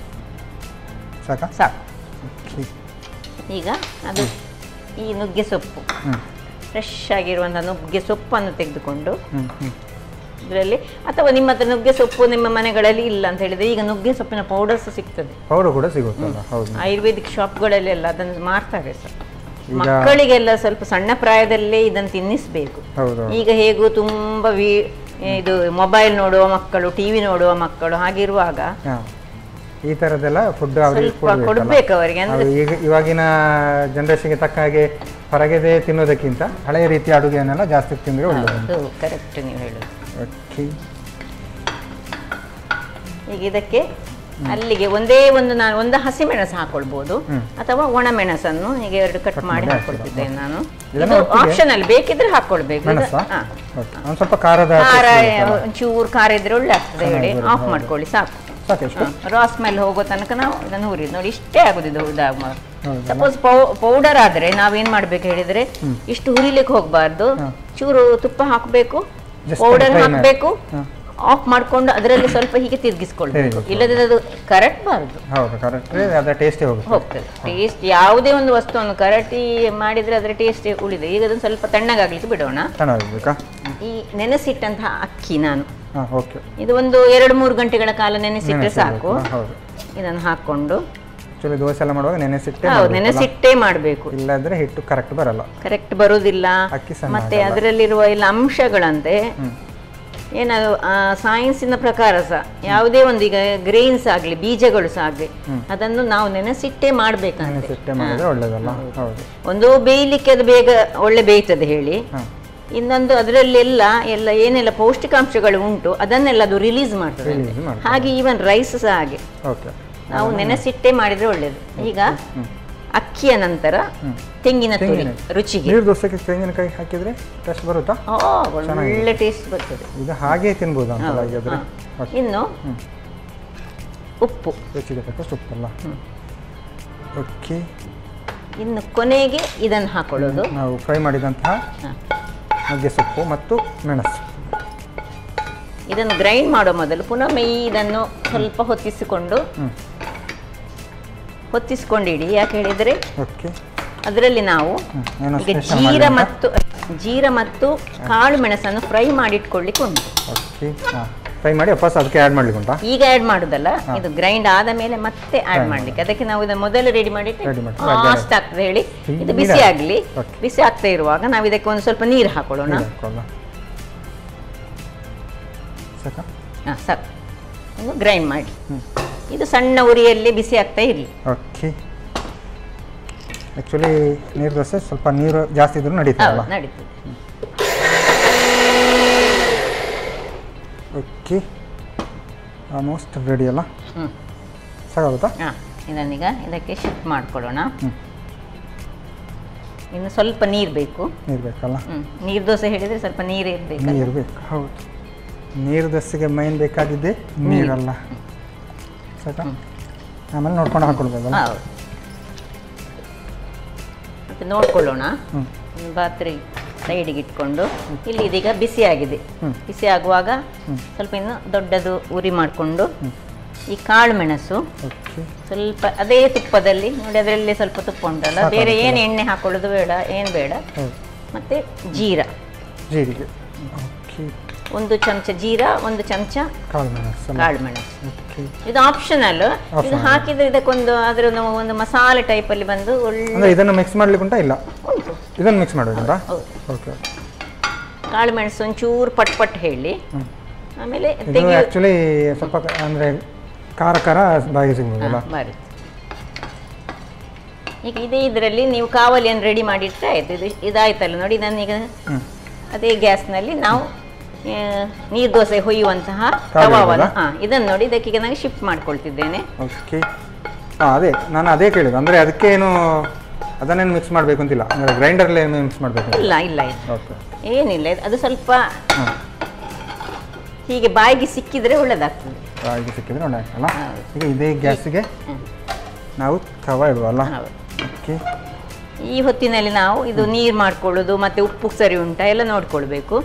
ಸಾಕು ಸಾಕು. ಈಗ ಅದು ಈ ನುಗ್ಗೆ ಸೊಪ್ಪು, ಫ್ರೆಶ್ ಆಗಿರುವಂತಹ ನುಗ್ಗೆ ಸೊಪ್ಪನ್ನು ತೆಗೆದುಕೊಂಡು ಇದರಲ್ಲಿ, ಅಥವಾ ನಿಮ್ಮ ಹತ್ರ ನುಗ್ಗೆ ಸೊಪ್ಪು ನಿಮ್ಮ ಮನೆಗಳಲ್ಲಿ ಇಲ್ಲ ಅಂತ ಹೇಳಿದ್ರೆ ಈಗ ನುಗ್ಗೆ ಸೊಪ್ಪಿನ ಪೌಡರ್ಸ್ ಸಿಗ್ತದೆ. ಪೌಡರ್ ಕೂಡ ಸಿಗುತ್ತಲ್ಲ? ಆಯುರ್ವೇದಿಕ್ ಶಾಪ್ಗಳಲ್ಲಿ ಎಲ್ಲ ಅದನ್ನು ಮಾರ್ತಾರೆ ಸರ್. ಮಕ್ಕಳಿಗೆಲ್ಲ ಸ್ವಲ್ಪ ಸಣ್ಣ ಪ್ರಾಯದಲ್ಲೇ ಇದನ್ನು ತಿನ್ನಿಸ್ಬೇಕು. ಈಗ ಹೇಗೂ ತುಂಬಾ ಇದು ಮೊಬೈಲ್ ನೋಡುವ ಮಕ್ಕಳು, ಟಿವಿ ನೋಡುವ ಮಕ್ಕಳು, ಹಾಗಿರುವಾಗ ಈ ಥರದ್ದೆಲ್ಲ ಫುಡ್ ಅವರಿಗೆ ಕೊಡ್ಬೇಕು ಅವರಿಗೆ. ಈಗ ಇವಾಗಿನ ಜನ್ರೇಷನ್ಗೆ ತಕ್ಕ ಹಾಗೆ ಹೊರಗೆದೆ ತಿನ್ನೋದಕ್ಕಿಂತ ಹಳೆಯ ರೀತಿಯ ಅಡುಗೆಯನ್ನೆಲ್ಲ ಜಾಸ್ತಿ ತಿಂದರೆ ಒಳ್ಳೆಯದು. ಕರೆಕ್ಟ್ ನೀವು ಹೇಳೋದು. ಓಕೆ, ಈಗ ಇದಕ್ಕೆ ಅಲ್ಲಿಗೆ ಒಂದೇ ನಾನು ಒಂದು ಹಸಿಮೆಣಸು ಹಾಕೊಳ್ಬಹುದು ಅಥವಾ ಒಣ ಮೆಣಸನ್ನು ಹೀಗೆ 2 ಕಟ್ ಮಾಡಿ ಹಾಕೊಳ್ತಿದ್ದೇನೆ ನಾನು. ಇದು ಆಪ್ಷನಲ್, ಬೇಕಿದ್ರೆ ಹಾಕೊಳ್ಬೇಕು. ಸ್ವಲ್ಪ ಖಾರದ ಒಂಚೂರು ಖಾರ ಇದ್ರೆ ಒಳ್ಳೆ ಆಗ್ತದೆ ಹೇಳಿ ಆಫ್ ಮಾಡ್ಕೊಳ್ಳಿ ಸಾಕು. ರಾ ಸ್ಮೆಲ್ ಹೋಗೋ ತನಕ ನಾವು ಇದನ್ನು ಹುರಿದು ನೋಡಿ, ಇಷ್ಟೇ ಆಗುದಿದ್ದು ಹುರಿದಾಗ. ಸಪೋಸ್ ಪೌಡರ್ ಆದ್ರೆ ನಾವೇನ್ ಮಾಡ್ಬೇಕು ಹೇಳಿದ್ರೆ ಇಷ್ಟು ಹುರಿಲಿಕ್ಕೆ ಹೋಗ್ಬಾರ್ದು, ಚೂರು ತುಪ್ಪ ಹಾಕಬೇಕು, ಪೌಡರ್ ಹಾಕ್ಬೇಕು, ಆಫ್ ಮಾಡ್ಕೊಂಡು ಅದರಲ್ಲಿ ಸ್ವಲ್ಪ ಹೀಗೆ ತಿರುಗಿಸ್ಕೊಳ್ಬೇಕು, ಇಲ್ಲದ್ರೆ ಅದು ಕರೆಕ್ಟ್ ಬಾರದು. ಹೋಗ್ತದೆ ಟೇಸ್ಟ್. ಯಾವುದೇ ಒಂದು ವಸ್ತುವನ್ನು ಕರೆಕ್ಟಿ ಮಾಡಿದ್ರೆ ಅದರ ಟೇಸ್ಟ್ ಉಳಿದೆ. ಈಗ ಅದನ್ನು ಸ್ವಲ್ಪ ತಣ್ಣಗಾಗ್ಲಿಕ್ಕೆ ಬಿಡೋಣ. ಈ ನೆನೆಸಿಟ್ಟಂತಹ ಅಕ್ಕಿ ನಾನು ಇದು ಒಂದು 2-3 ಗಂಟೆಗಳ ಕಾಲ ನೆನೆಸಿಟ್ಟರೆ ಸಾಕು. ಇದನ್ನು ಹಾಕೊಂಡು ದೋಸೆ ಎಲ್ಲ ಮಾಡುವಾಗ ನೆನೆಸಿಟ್ಟೇ ಮಾಡಬೇಕು, ಇಲ್ಲದ್ರೆ ಹಿಟ್ಟು ಕರೆಕ್ಟ್ ಬರುವುದಿಲ್ಲ. ಮತ್ತೆ ಅದರಲ್ಲಿರುವ ಎಲ್ಲ ಅಂಶಗಳಂತೆ ಏನದು ಸೈನ್ಸಿನ ಪ್ರಕಾರ ಸಹ ಯಾವುದೇ ಒಂದು ಈಗ ಗ್ರೇನ್ಸ್ ಆಗಲಿ ಬೀಜಗಳು ಸಹ ಆಗಲಿ ಅದನ್ನು ನಾವು ನೆನೆಸಿಟ್ಟೇ ಮಾಡ್ಬೇಕಂತೆ. ಒಂದು ಬೇಯಲಿಕ್ಕೆ ಅದು ಬೇಗ ಒಳ್ಳೆ ಬೇಯ್ತದೆ ಹೇಳಿ, ಇನ್ನೊಂದು ಅದರಲ್ಲೆಲ್ಲ ಏನೆಲ್ಲ ಪೌಷ್ಟಿಕಾಂಶಗಳು ಉಂಟು ಅದನ್ನೆಲ್ಲ ಅದು ರಿಲೀಸ್ ಮಾಡ್ತದೆ. ಹಾಗೆ ಈವನ್ ರೈಸ್ ಸಹ ಹಾಗೆ ನಾವು ನೆನೆಸಿಟ್ಟೇ ಮಾಡಿದ್ರೆ ಒಳ್ಳೇದು. ಈಗ ಅಕ್ಕಿಯ ನಂತರ ತೆಂಗಿನ ತುರಿ ರುಚಿಗೆ. ತೆಂಗಿನಕಾಯಿ ಹಾಕಿದ್ರೆ ಟೇಸ್ಟ್ ಬರುತ್ತಾ? ಒಳ್ಳೆ ಟೇಸ್ಟ್ ಬರ್ತದೆ. ಇದು ಹಾಗೆ ತಿನ್ಬೋದು. ಇನ್ನು ಉಪ್ಪು, ಉಪ್ಪಲ್ಲ. ಓಕೆ, ಇನ್ನು ಕೊನೆಗೆ ಇದನ್ನು ಹಾಕೊಳ್ಳೋದು ನಾವು ಫ್ರೈ ಮಾಡಿದಂತಹ ನುಗ್ಗೆ ಸೊಪ್ಪು ಮತ್ತು ಮೆಣಸು. ಇದನ್ನು ಗ್ರೈಂಡ್ ಮಾಡೋ ಮೊದಲು ಪುನಃ ಇದನ್ನು ಸ್ವಲ್ಪ ಹೊತ್ತಿಸ್ಕೊಂಡಿಡಿ. ಯಾಕೆ ಹೇಳಿದರೆ ಅದರಲ್ಲಿ ನಾವು ಈಗ ಜೀರ ಮತ್ತು ಕಾಳು ಮೆಣಸನ್ನು ಫ್ರೈ ಮಾಡಿಟ್ಕೊಳ್ಳಿಕ್ಕೆ ಉಂಟು. ಫ್ರೈ ಮಾಡಿ ವಾಪಸ್ ಅದಕ್ಕೆ ಆಡ್ ಮಾಡ್ಲಿಕ್ಕೆ ಉಂಟಾ? ಈಗ ಆಡ್ ಮಾಡುದಲ್ಲ, ಇದು ಗ್ರೈಂಡ್ ಆದ ಮೇಲೆ ಮತ್ತೆ ಆಡ್ ಮಾಡ್ಲಿಕ್ಕೆ. ಅದಕ್ಕೆ ನಾವು ಇದನ್ನು ಮೊದಲು ರೆಡಿ ಮಾಡಿ ಫಾಸ್ಟ್ ಆಗ್ತದೆ ಹೇಳಿ ಇದು ಬಿಸಿ ಆಗಲಿ. ಬಿಸಿ ಆಗ್ತಾ ಇರುವಾಗ ನಾವು ಇದಕ್ಕೆ ಒಂದು ಸ್ವಲ್ಪ ನೀರು ಹಾಕೊಳ್ಳೋಣ. ಸಾಕು, ಗ್ರೈಂಡ್ ಮಾಡಿ. ಇದು ಸಣ್ಣ ಉರಿಯಲ್ಲಿ ಬಿಸಿ ಆಗ್ತಾ ಇರಲಿ. ಓಕೆ, ಆಕ್ಚುಲಿ ನೀರು ದೋಸೆ ಸ್ವಲ್ಪ ನೀರು ಜಾಸ್ತಿ ಇದ್ರೂ ನಡೀತದೆ. ಓಕೆ, ಆಲ್ಮೋಸ್ಟ್ ರೆಡಿ ಅಲ್ಲ? ಸಾಕಾಗುತ್ತಾ? ಇದನ್ನೀಗ ಇದಕ್ಕೆ ಶಿಫ್ಟ್ ಮಾಡ್ಕೊಳ್ಳೋಣ. ಇನ್ನು ಸ್ವಲ್ಪ ನೀರು ಬೇಕಲ್ಲ? ನೀರು ದೋಸೆ ಹೇಳಿದ್ರೆ ಸ್ವಲ್ಪ ನೀರು ಇರಬೇಕು. ಹೌದು, ನೀರು ದೋಸೆಗೆ ಮೈನ್ ಬೇಕಾಗಿದ್ದೆ ನೀರಲ್ಲ. ಸಾಕ, ಆಮೇಲೆ ನೋಡ್ಕೊಂಡು ಹಾಕೊಳ್ಬೋದಲ್ಲ? ಮತ್ತೆ ನೋಡ್ಕೊಳ್ಳೋಣ. ಪಾತ್ರೆ ಸೈಡಿಗೆ ಇಟ್ಕೊಂಡು ಇಲ್ಲಿ ಇದೀಗ ಬಿಸಿ ಆಗಿದೆ. ಬಿಸಿ ಆಗುವಾಗ ಸ್ವಲ್ಪ ಇನ್ನು ದೊಡ್ಡದು ಉರಿ ಮಾಡಿಕೊಂಡು ಈ ಕಾಳು ಮೆಣಸು ಸ್ವಲ್ಪ ಅದೇ ತುಪ್ಪದಲ್ಲಿ ನೋಡಿ, ಅದರಲ್ಲಿ ಸ್ವಲ್ಪ ತುಪ್ಪ ಉಂಟಲ್ಲ, ಬೇರೆ ಏನು ಎಣ್ಣೆ ಹಾಕೊಳ್ಳೋದು ಬೇಡ, ಏನು ಬೇಡ. ಮತ್ತೆ ಜೀರಿಗೆ 1 ಚಮಚ ಜೀರ, 1 ಚಮಚ ಕಾಳು ಮೆಣಸು. ಇದು ಆಪ್ಷನಲ್. ಇದು ಹಾಕಿದ್ರೆ ಇದಕ್ಕೊಂದು ಅದರ ಒಂದು ಮಸಾಲೆ ಟೈಪ್ ಅಲ್ಲಿ ಬಂದು ಒಳ್ಳೆ. ಇದನ್ನು ಮಿಕ್ಸ್ ಮಾಡ್ಲಿಕ್ಕೆ ಉಂಟಾ? ಇಲ್ಲ, ಇದನ್ನು ಮಿಕ್ಸ್ ಮಾಡಬೇಕಂತ. ಕಾಳು ಮೆಣಸು ಒಂಚೂರು ಪಟ್ ಹೇಳಿ. ಆಮೇಲೆ ಆಕ್ಚುಲಿ ಸ್ವಲ್ಪ ಅಂದ್ರೆ ಖಾರ ಬಾಯಿಗೆ ಸಿಗ್ಬೋದಲ್ಲ? ಬರುತ್ತೆ. ಈಗ ಇದೇ ಇದರಲ್ಲಿ ನೀವು ಕಾವಲಿಯನ್ನು ರೆಡಿ ಮಾಡಿಟ್ರೆ ಆಯ್ತು. ಇದಾಯ್ತಲ್ಲ ನೋಡಿ. ನಾನೀಗ ಅದೇ ಗ್ಯಾಸ್ನಲ್ಲಿ ನಾವು ನೀರು ದೋಸೆ ಹೊಯ್ಯುವಂತಹ ತವಾವನ್ನು ಇದನ್ನು ನೋಡಿ ಇದಕ್ಕೆ ನಾನು ಶಿಫ್ಟ್ ಮಾಡ್ಕೊಳ್ತಿದ್ದೇನೆ. ಓಕೆ, ಅದೇ ನಾನು ಅದೇ ಕೇಳಿದ್ದು. ಅಂದರೆ ಅದಕ್ಕೇನು ಅದನ್ನೇನು ಮಿಕ್ಸ್ ಮಾಡಬೇಕು ಅಂತಿಲ್ಲ, ಅಂದರೆ ಗ್ರೈಂಡರ್ಲಿ ಏನು ಮಿಕ್ಸ್ ಮಾಡಬೇಕು? ಇಲ್ಲ ಏನಿಲ್ಲ. ಅದು ಸ್ವಲ್ಪ ಹೀಗೆ ಬಾಯಿಗೆ ಸಿಕ್ಕಿದ್ರೆ ಒಳ್ಳೆದಾಗ್ತದೆ. ಬಾಯಿಗೆ ಸಿಕ್ಕಿದ್ರೆ ಒಳ್ಳೆ ಆಗ್ತಲ್ಲ. ಈಗ ಇದೇ ಗ್ಯಾಸಿಗೆ ನಾವು ತವಾ ಇಡುವಲ್ಲ? ಓಕೆ, ಈ ಹೊತ್ತಿನಲ್ಲಿ ನಾವು ಇದು ನೀರು ಮಾಡ್ಕೊಳ್ಳೋದು ಮತ್ತೆ ಉಪ್ಪು ಸರಿ ಉಂಟಾ ಎಲ್ಲ ನೋಡ್ಕೊಳ್ಬೇಕು.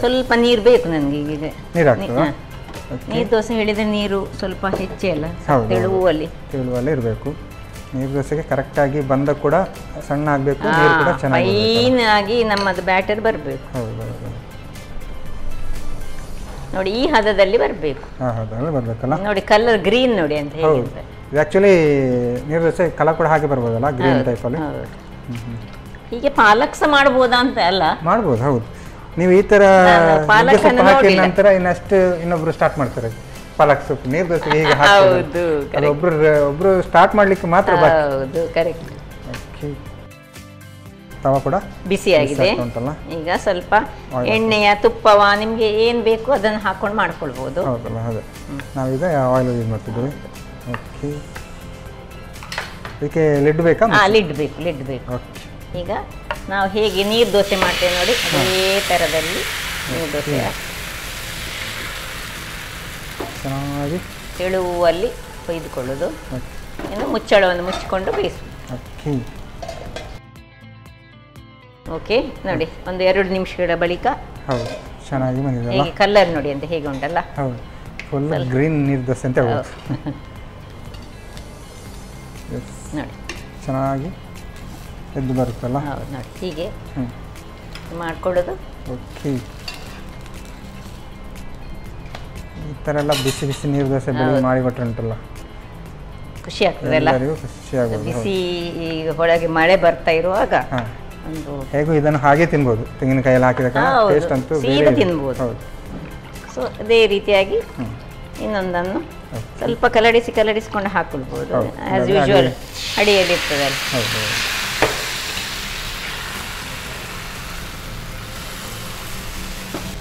ಸ್ವಲ್ಪ ನೀರು ಬೇಕು ನನಗೆ. ಈಗ ನೀರು ದೋಸೆ ಹೇಳಿದ್ರೆ ನೀರು ಸ್ವಲ್ಪ ಹೆಚ್ಚೆ ಅಲ್ಲ, ತೆಳುವಲ್ಲಿ ಇರಬೇಕು. ನೀರು ದೋಸೆಗೆ ಕರೆಕ್ಟ್ ಆಗಿ ಬಂದ ಕೂಡ ಸಣ್ಣ ಆಗಬೇಕು, ನೀರು ಕೂಡ ಚೆನ್ನಾಗಿ ಫೈನ್ ಆಗಿ ನಮ್ಮದು ಬ್ಯಾಟರ್ ಬರಬೇಕು ನೋಡಿ. ಈ ಹದದಲ್ಲಿ ಬರಬೇಕು. ನೋಡಿ ಕಲರ್ ಗ್ರೀನ್ ನೋಡಿ ಅಂತ ಹೇಳಿ. ಆಕ್ಚುಲಿ ನೀರು ದೋಸೆ ಕಲರ್ ಕೂಡ ಹಾಗೆ ಬರ್ಬೋದಲ್ಲ, ಗ್ರೀನ್ ಟೈಪ್ ಅಲ್ಲಿ. ಹೀಗೆ ಪಾಲಕ್ ಸಹ ಮಾಡಬಹುದಾ ಅಂತ ಅಲ್ಲ? ಮಾಡಬಹುದು, ಹೌದು. ನೀವು ಈ ತರ ನಂತರ ಇನ್ನೊಬ್ರು ಸ್ಟಾರ್ಟ್ ಮಾಡ್ತಾರೆ ಪಾಲಕ್ ಸೊಪ್ಪು ನೀರು ದೋಸೆ ಹೇಗೆ ಹೌದು ಅದು ಒಬ್ರು ಸ್ಟಾರ್ಟ್ ಮಾಡ್ಲಿಕ್ಕೆ ಮಾತ್ರ ಹೌದು ಕರೆಕ್ಟ್. ಓಕೆ, ತವ ಕೂಡ ಬಿಸಿಯಾಗಿದೆ. ಉಂಟಲ್ಲ, ಈಗ ಸ್ವಲ್ಪ ಎಣ್ಣೆಯ ತುಪ್ಪವ ನಿಮ್ಗೆ ಏನ್ ಬೇಕು ಅದನ್ನು ಹಾಕೊಂಡು ಮಾಡ್ಕೊಳ್ಬಹುದು. ಹೌದಲ್ಲ, ಅದೇ ನಾವೀಗ ಆಯಿಲ್ ಯೂಸ್ ಮಾಡ್ತಿದ್ದೀವಿ. ಓಕೆ, ಇದಕ್ಕೆ ಲಿಡ್ ಬೇಕಾ? ಲಿಡ್ ಬೇಕು, ಲಿಡ್ ಬೇಕು. ಓಕೆ, ಈಗ ನಾವು ಹೇಗೆ ನೀರು ದೋಸೆ ಮಾಡ್ತೇವೆ ನೋಡಿ ಅದೇ ಥರದಲ್ಲಿ ನೀರು ದೋಸೆ ಚೆನ್ನಾಗಿ ತೆಳುವಲ್ಲಿ ಕೊಯ್ದುಕೊಳ್ಳೋದು. ಇನ್ನು ಮುಚ್ಚಳವನ್ನು ಮುಚ್ಚಿಕೊಂಡು ಬೇಯಿಸು. ಓಕೆ, ಓಕೆ ನೋಡಿ, ಒಂದು 2 ನಿಮಿಷಗಳ ಬಳಿಕ ಹೌದು ಚೆನ್ನಾಗಿ ಬಂದಿದೆ. ಹೇಗೆ ಕಲರ್ ನೋಡಿ ಅಂತ ಹೇಗೆ ಉಂಟಲ್ಲ. ಹೌದು, ಫುಲ್ ಗ್ರೀನ್ ನೀರು ದೋಸೆ ಅಂತ ಹೇಳ್ಬೋದು. ನೋಡಿ ಚೆನ್ನಾಗಿ ಎದ್ದು ಬರುತ್ತಲ್ಲ. ಹೌದು ನೋಡಿ, ಹೀಗೆ ಮಾಡ್ಕೊಳ್ಳೋದು. ಓಕೆ, ಈ ಥರ ಎಲ್ಲ ಬಿಸಿ ಬಿಸಿ ನೀರು ದೋಸೆ ಬೆಳಿಗ್ಗೆ ಮಾಡಿಕೊಟ್ರೆ ಉಂಟಲ್ಲ, ಖುಷಿ ಆಗ್ತದಲ್ಲ. ಖುಷಿ ಆಗೋದು. ಬಿಸಿ ಈಗ ಹೊಳಗೆ ಮಳೆ ಬರ್ತಾ ಇರುವಾಗ ಒಂದು ಹೇಗೂ ಇದನ್ನು ಹಾಗೆ ತಿನ್ಬೋದು, ತೆಂಗಿನಕಾಯಿ ಎಲ್ಲ ಹಾಕಿದ ಟೇಸ್ಟ್ ಅಂತೂ ಸೀದಾ ತಿನ್ಬೋದು. ಸೊ ಅದೇ ರೀತಿಯಾಗಿ ಇನ್ನೊಂದನ್ನು ಸ್ವಲ್ಪ ಕಲಡಿಸಿಕೊಂಡು ಹಾಕೊಳ್ಬೋದು. ಆಸ್ ಯೂಶುವಲ್ ಅಡಿಯಲ್ಲಿ ಇರ್ತದಲ್ಲ.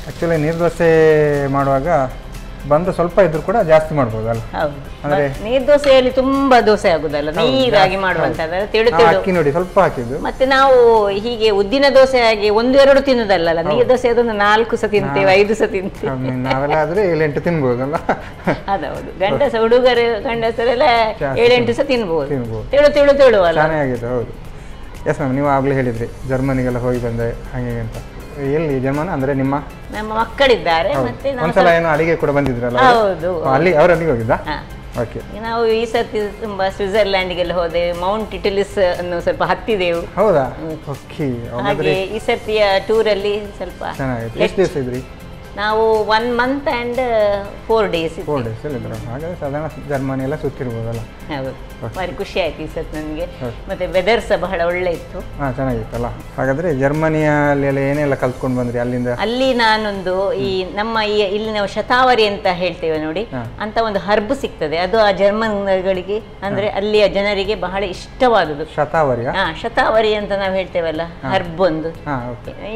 ಆ್ಯಕ್ಚುಲಿ ನೀರು ದೋಸೆ ಮಾಡುವಾಗ ಬಂದು ಸ್ವಲ್ಪ ಇದ್ರೂ ಕೂಡ ಜಾಸ್ತಿ ಮಾಡ್ಬೋದು ಅಲ್ಲ. ಹೌದು, ಅಂದ್ರೆ ನೀರು ದೋಸೆಯಲ್ಲಿ ತುಂಬಾ ದೋಸೆ ಆಗುದಲ್ಲ, ನೀರಾಗಿ ಮಾಡುವಂತದ್ದು ತೆಳು ಅಕ್ಕಿ ನೋಡಿ ಸ್ವಲ್ಪ ಹಾಕಿದ್ದು. ಮತ್ತೆ ನಾವು ಹೀಗೆ ಉದ್ದಿನ ದೋಸೆ ಆಗಿ 1-2 ತಿನ್ನುದಲ್ಲ, ನೀರು ದೋಸೆ ಅದೊಂದು 4 ಸಹ ತಿಂತೇವೆ, 5 ಸಹ ತಿಂತೇವೆ. ನಾವೆಲ್ಲ ಆದ್ರೆ 7-8 ತಿನ್ಬೋದಲ್ಲ. ಅದೌದು, ಗಂಡಸರೆಲ್ಲ 7-8 ಸಹ ತಿನ್ಬೋದು. ತೆಳು ಅಲ್ಲ, ಚೆನ್ನಾಗಿದೆ. ಹೌದು, ಎಸ್ ಮ್ಯಾಮ್, ನೀವು ಆಗ್ಲೇ ಹೇಳಿದ್ರಿ ಜರ್ಮನಿಗೆಲ್ಲ ಹೋಗಿ ಬಂದೆ ಹಾಗೆ ಅಂತ. ಎಲ್ಲಿ ಜರ್ಮನ್ ಅಂದ್ರೆ ನಮ್ಮ ಮಕ್ಕಳಿದ್ದಾರೆ. ಮತ್ತೆ ಒಂದ್ಸಲ ಏನೋ ಅಡಿಗೆ ಕೂಡ ಬಂದಿದ್ರಲ್ಲ, ಹೌದು, ಅಲ್ಲಿ ಅವರಲ್ಲಿಗೆ ಹೋಗಿದ್ದ. ಓಕೆ, ನಾವು ಈ ಸರ್ತಿ ತುಂಬಾ ಸ್ವಿಟ್ಜರ್ಲ್ಯಾಂಡ್ಗೆಲ್ಲ ಹೋದೆ, ಮೌಂಟ್ ಇಟಲಿಸ್ ಅನ್ನು ಸ್ವಲ್ಪ ಹತ್ತಿದೆವು. ಹೌದಾ? ಓಕೆ, ಹಾಗೆ ಈ ಸರ್ತಿಯ ಟೂರ್ ಅಲ್ಲಿ ಸ್ವಲ್ಪ ಚೆನ್ನಾಗಿತ್ತು. ಎಷ್ಟು ದಿವಸ ಇದ್ರಿ? ನಾವು 1 month and 4 days. 4 days ಇದ್ರು. ಹಾಗಾದ್ರೆ ಸಾಧಾರಣ ಜರ್ಮನಿ ಎಲ್ಲ ಸುತ್ತಿರ್ಬೋದಲ್ಲ. ಹೌದು, ಭಾರಿ ಖುಷಿ ಆಯ್ತು ಈ ಸತ್ ನನಗೆ. ಮತ್ತೆ ವೆದರ್ ಸಹ ಬಹಳ ಒಳ್ಳೆ ಇತ್ತು. ಚೆನ್ನಾಗಿತ್ತಲ್ಲ. ಹಾಗಾದ್ರೆ ಜರ್ಮನಿಯಲ್ಲಿ ಏನೆಲ್ಲ ಕಲ್ತ್ಕೊಂಡು ಬಂದ್ರಿ ಅಲ್ಲಿಂದ? ಅಲ್ಲಿ ನಾನೊಂದು ನಮ್ಮ ಇಲ್ಲಿ ನಾವು ಶತಾವರಿ ಅಂತ ಹೇಳ್ತೇವೆ ನೋಡಿ, ಅಂತ ಒಂದು ಹರ್ಬ್ ಸಿಗ್ತದೆ. ಅದು ಆ ಜರ್ಮನ್ಗಳಿಗೆ ಅಂದ್ರೆ ಅಲ್ಲಿಯ ಜನರಿಗೆ ಬಹಳ ಇಷ್ಟವಾದುದು. ಶತಾವರಿ? ಶತಾವರಿ ಅಂತ ನಾವು ಹೇಳ್ತೇವಲ್ಲ, ಹರ್ಬ್ ಒಂದು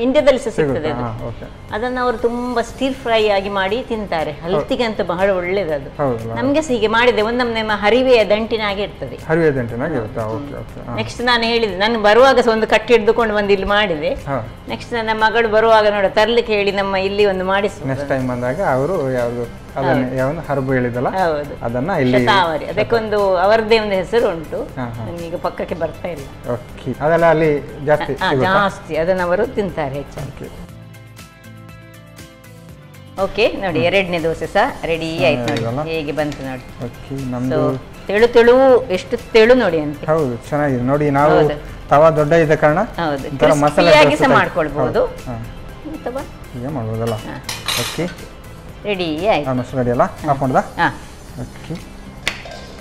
ಇಂಡಿಯಾದಲ್ಲಿ ಸಹ ಸಿಗ್ತದೆ. ಅದನ್ನು ಅವರು ತುಂಬಾ ಸ್ಟಿರ್ ಫ್ರೈ ಆಗಿ ಮಾಡಿ ತಿಂತಾರೆ. ಹೆಲ್ತಿಗೆ ಅಂತ ಬಹಳ ಒಳ್ಳೇದದು. ನಮ್ಗೆ ಸಹ ಹೀಗೆ ಮಾಡಿದೆ, ಒಂದೊಮ್ಮೆ ನಮ್ಮ ಹರಿವೆಯ ದಂಟಿನಾಗೆ ಇರ್ತದೆ. ನೆಕ್ಸ್ಟ್ ನಾನು ಹೇಳಿದೆ, ನಾನು ಬರುವಾಗ ಒಂದು ಕಟ್ಟಿ ಹಿಡಿದುಕೊಂಡು ಬಂದು ಇಲ್ಲಿ ಮಾಡಿದೆ. ನೆಕ್ಸ್ಟ್ ನನ್ನ ಮಗಳು ಬರುವಾಗ ನೋಡ ತರ್ಲಿಕ್ಕೆ ಹೇಳಿ ನಮ್ಮ ಇಲ್ಲಿ ಒಂದು ಮಾಡಿಸಿ. ನೆಕ್ಸ್ಟ್ ಟೈಮ್ ಬಂದಾಗ ಅವರು ಯಾವುದು ಹರ್ಬ್ ಹೇಳಿದಲ್ಲ ಅದನ್ನ ಇಲ್ಲಿ ಶತಾವರಿ, ಅದಕ್ಕೊಂದು ಅವರದ್ದೇ ಒಂದು ಹೆಸರು ಉಂಟು, ನನಗೀಗ ಪಕ್ಕಕ್ಕೆ ಬರ್ತಾ ಇಲ್ಲ. ಅದೆಲ್ಲ ಅಲ್ಲಿ ಜಾಸ್ತಿ ಅದನ್ನು ಅವರು ತಿಂತಾರೆ ಹೆಚ್ಚಾಗಿ. ಓಕೆ ನೋಡಿ, 2ನೇ ದೋಸೆ ಸಹ ರೆಡಿ ಆಯ್ತು ನೋಡಿ, ಹೇಗೆ ಬಂತು ನೋಡಿ. ತೆಳು ಎಷ್ಟು ತೆಳು ನೋಡಿ ಅಂತ. ಹೌದು, ಚೆನ್ನಾಗಿದೆ ನೋಡಿ. ನಾವು ತವಾ ದೊಡ್ಡ ಇದ್ದ ಕಾರಣ ಮಸಾಲೆ ಸಹ ಮಾಡ್ಕೊಳ್ಬಹುದು ಅಥವಾ ಹೀಗೆ ಮಾಡ್ಬೋದಲ್ಲ. ಓಕೆ, ರೆಡಿ ಆಯ್ತು. ಮಸಾಲೆ ರೆಡಿ ಅಲ್ಲ, ಆಫ್ ಮಾಡ್ದ. ಓಕೆ,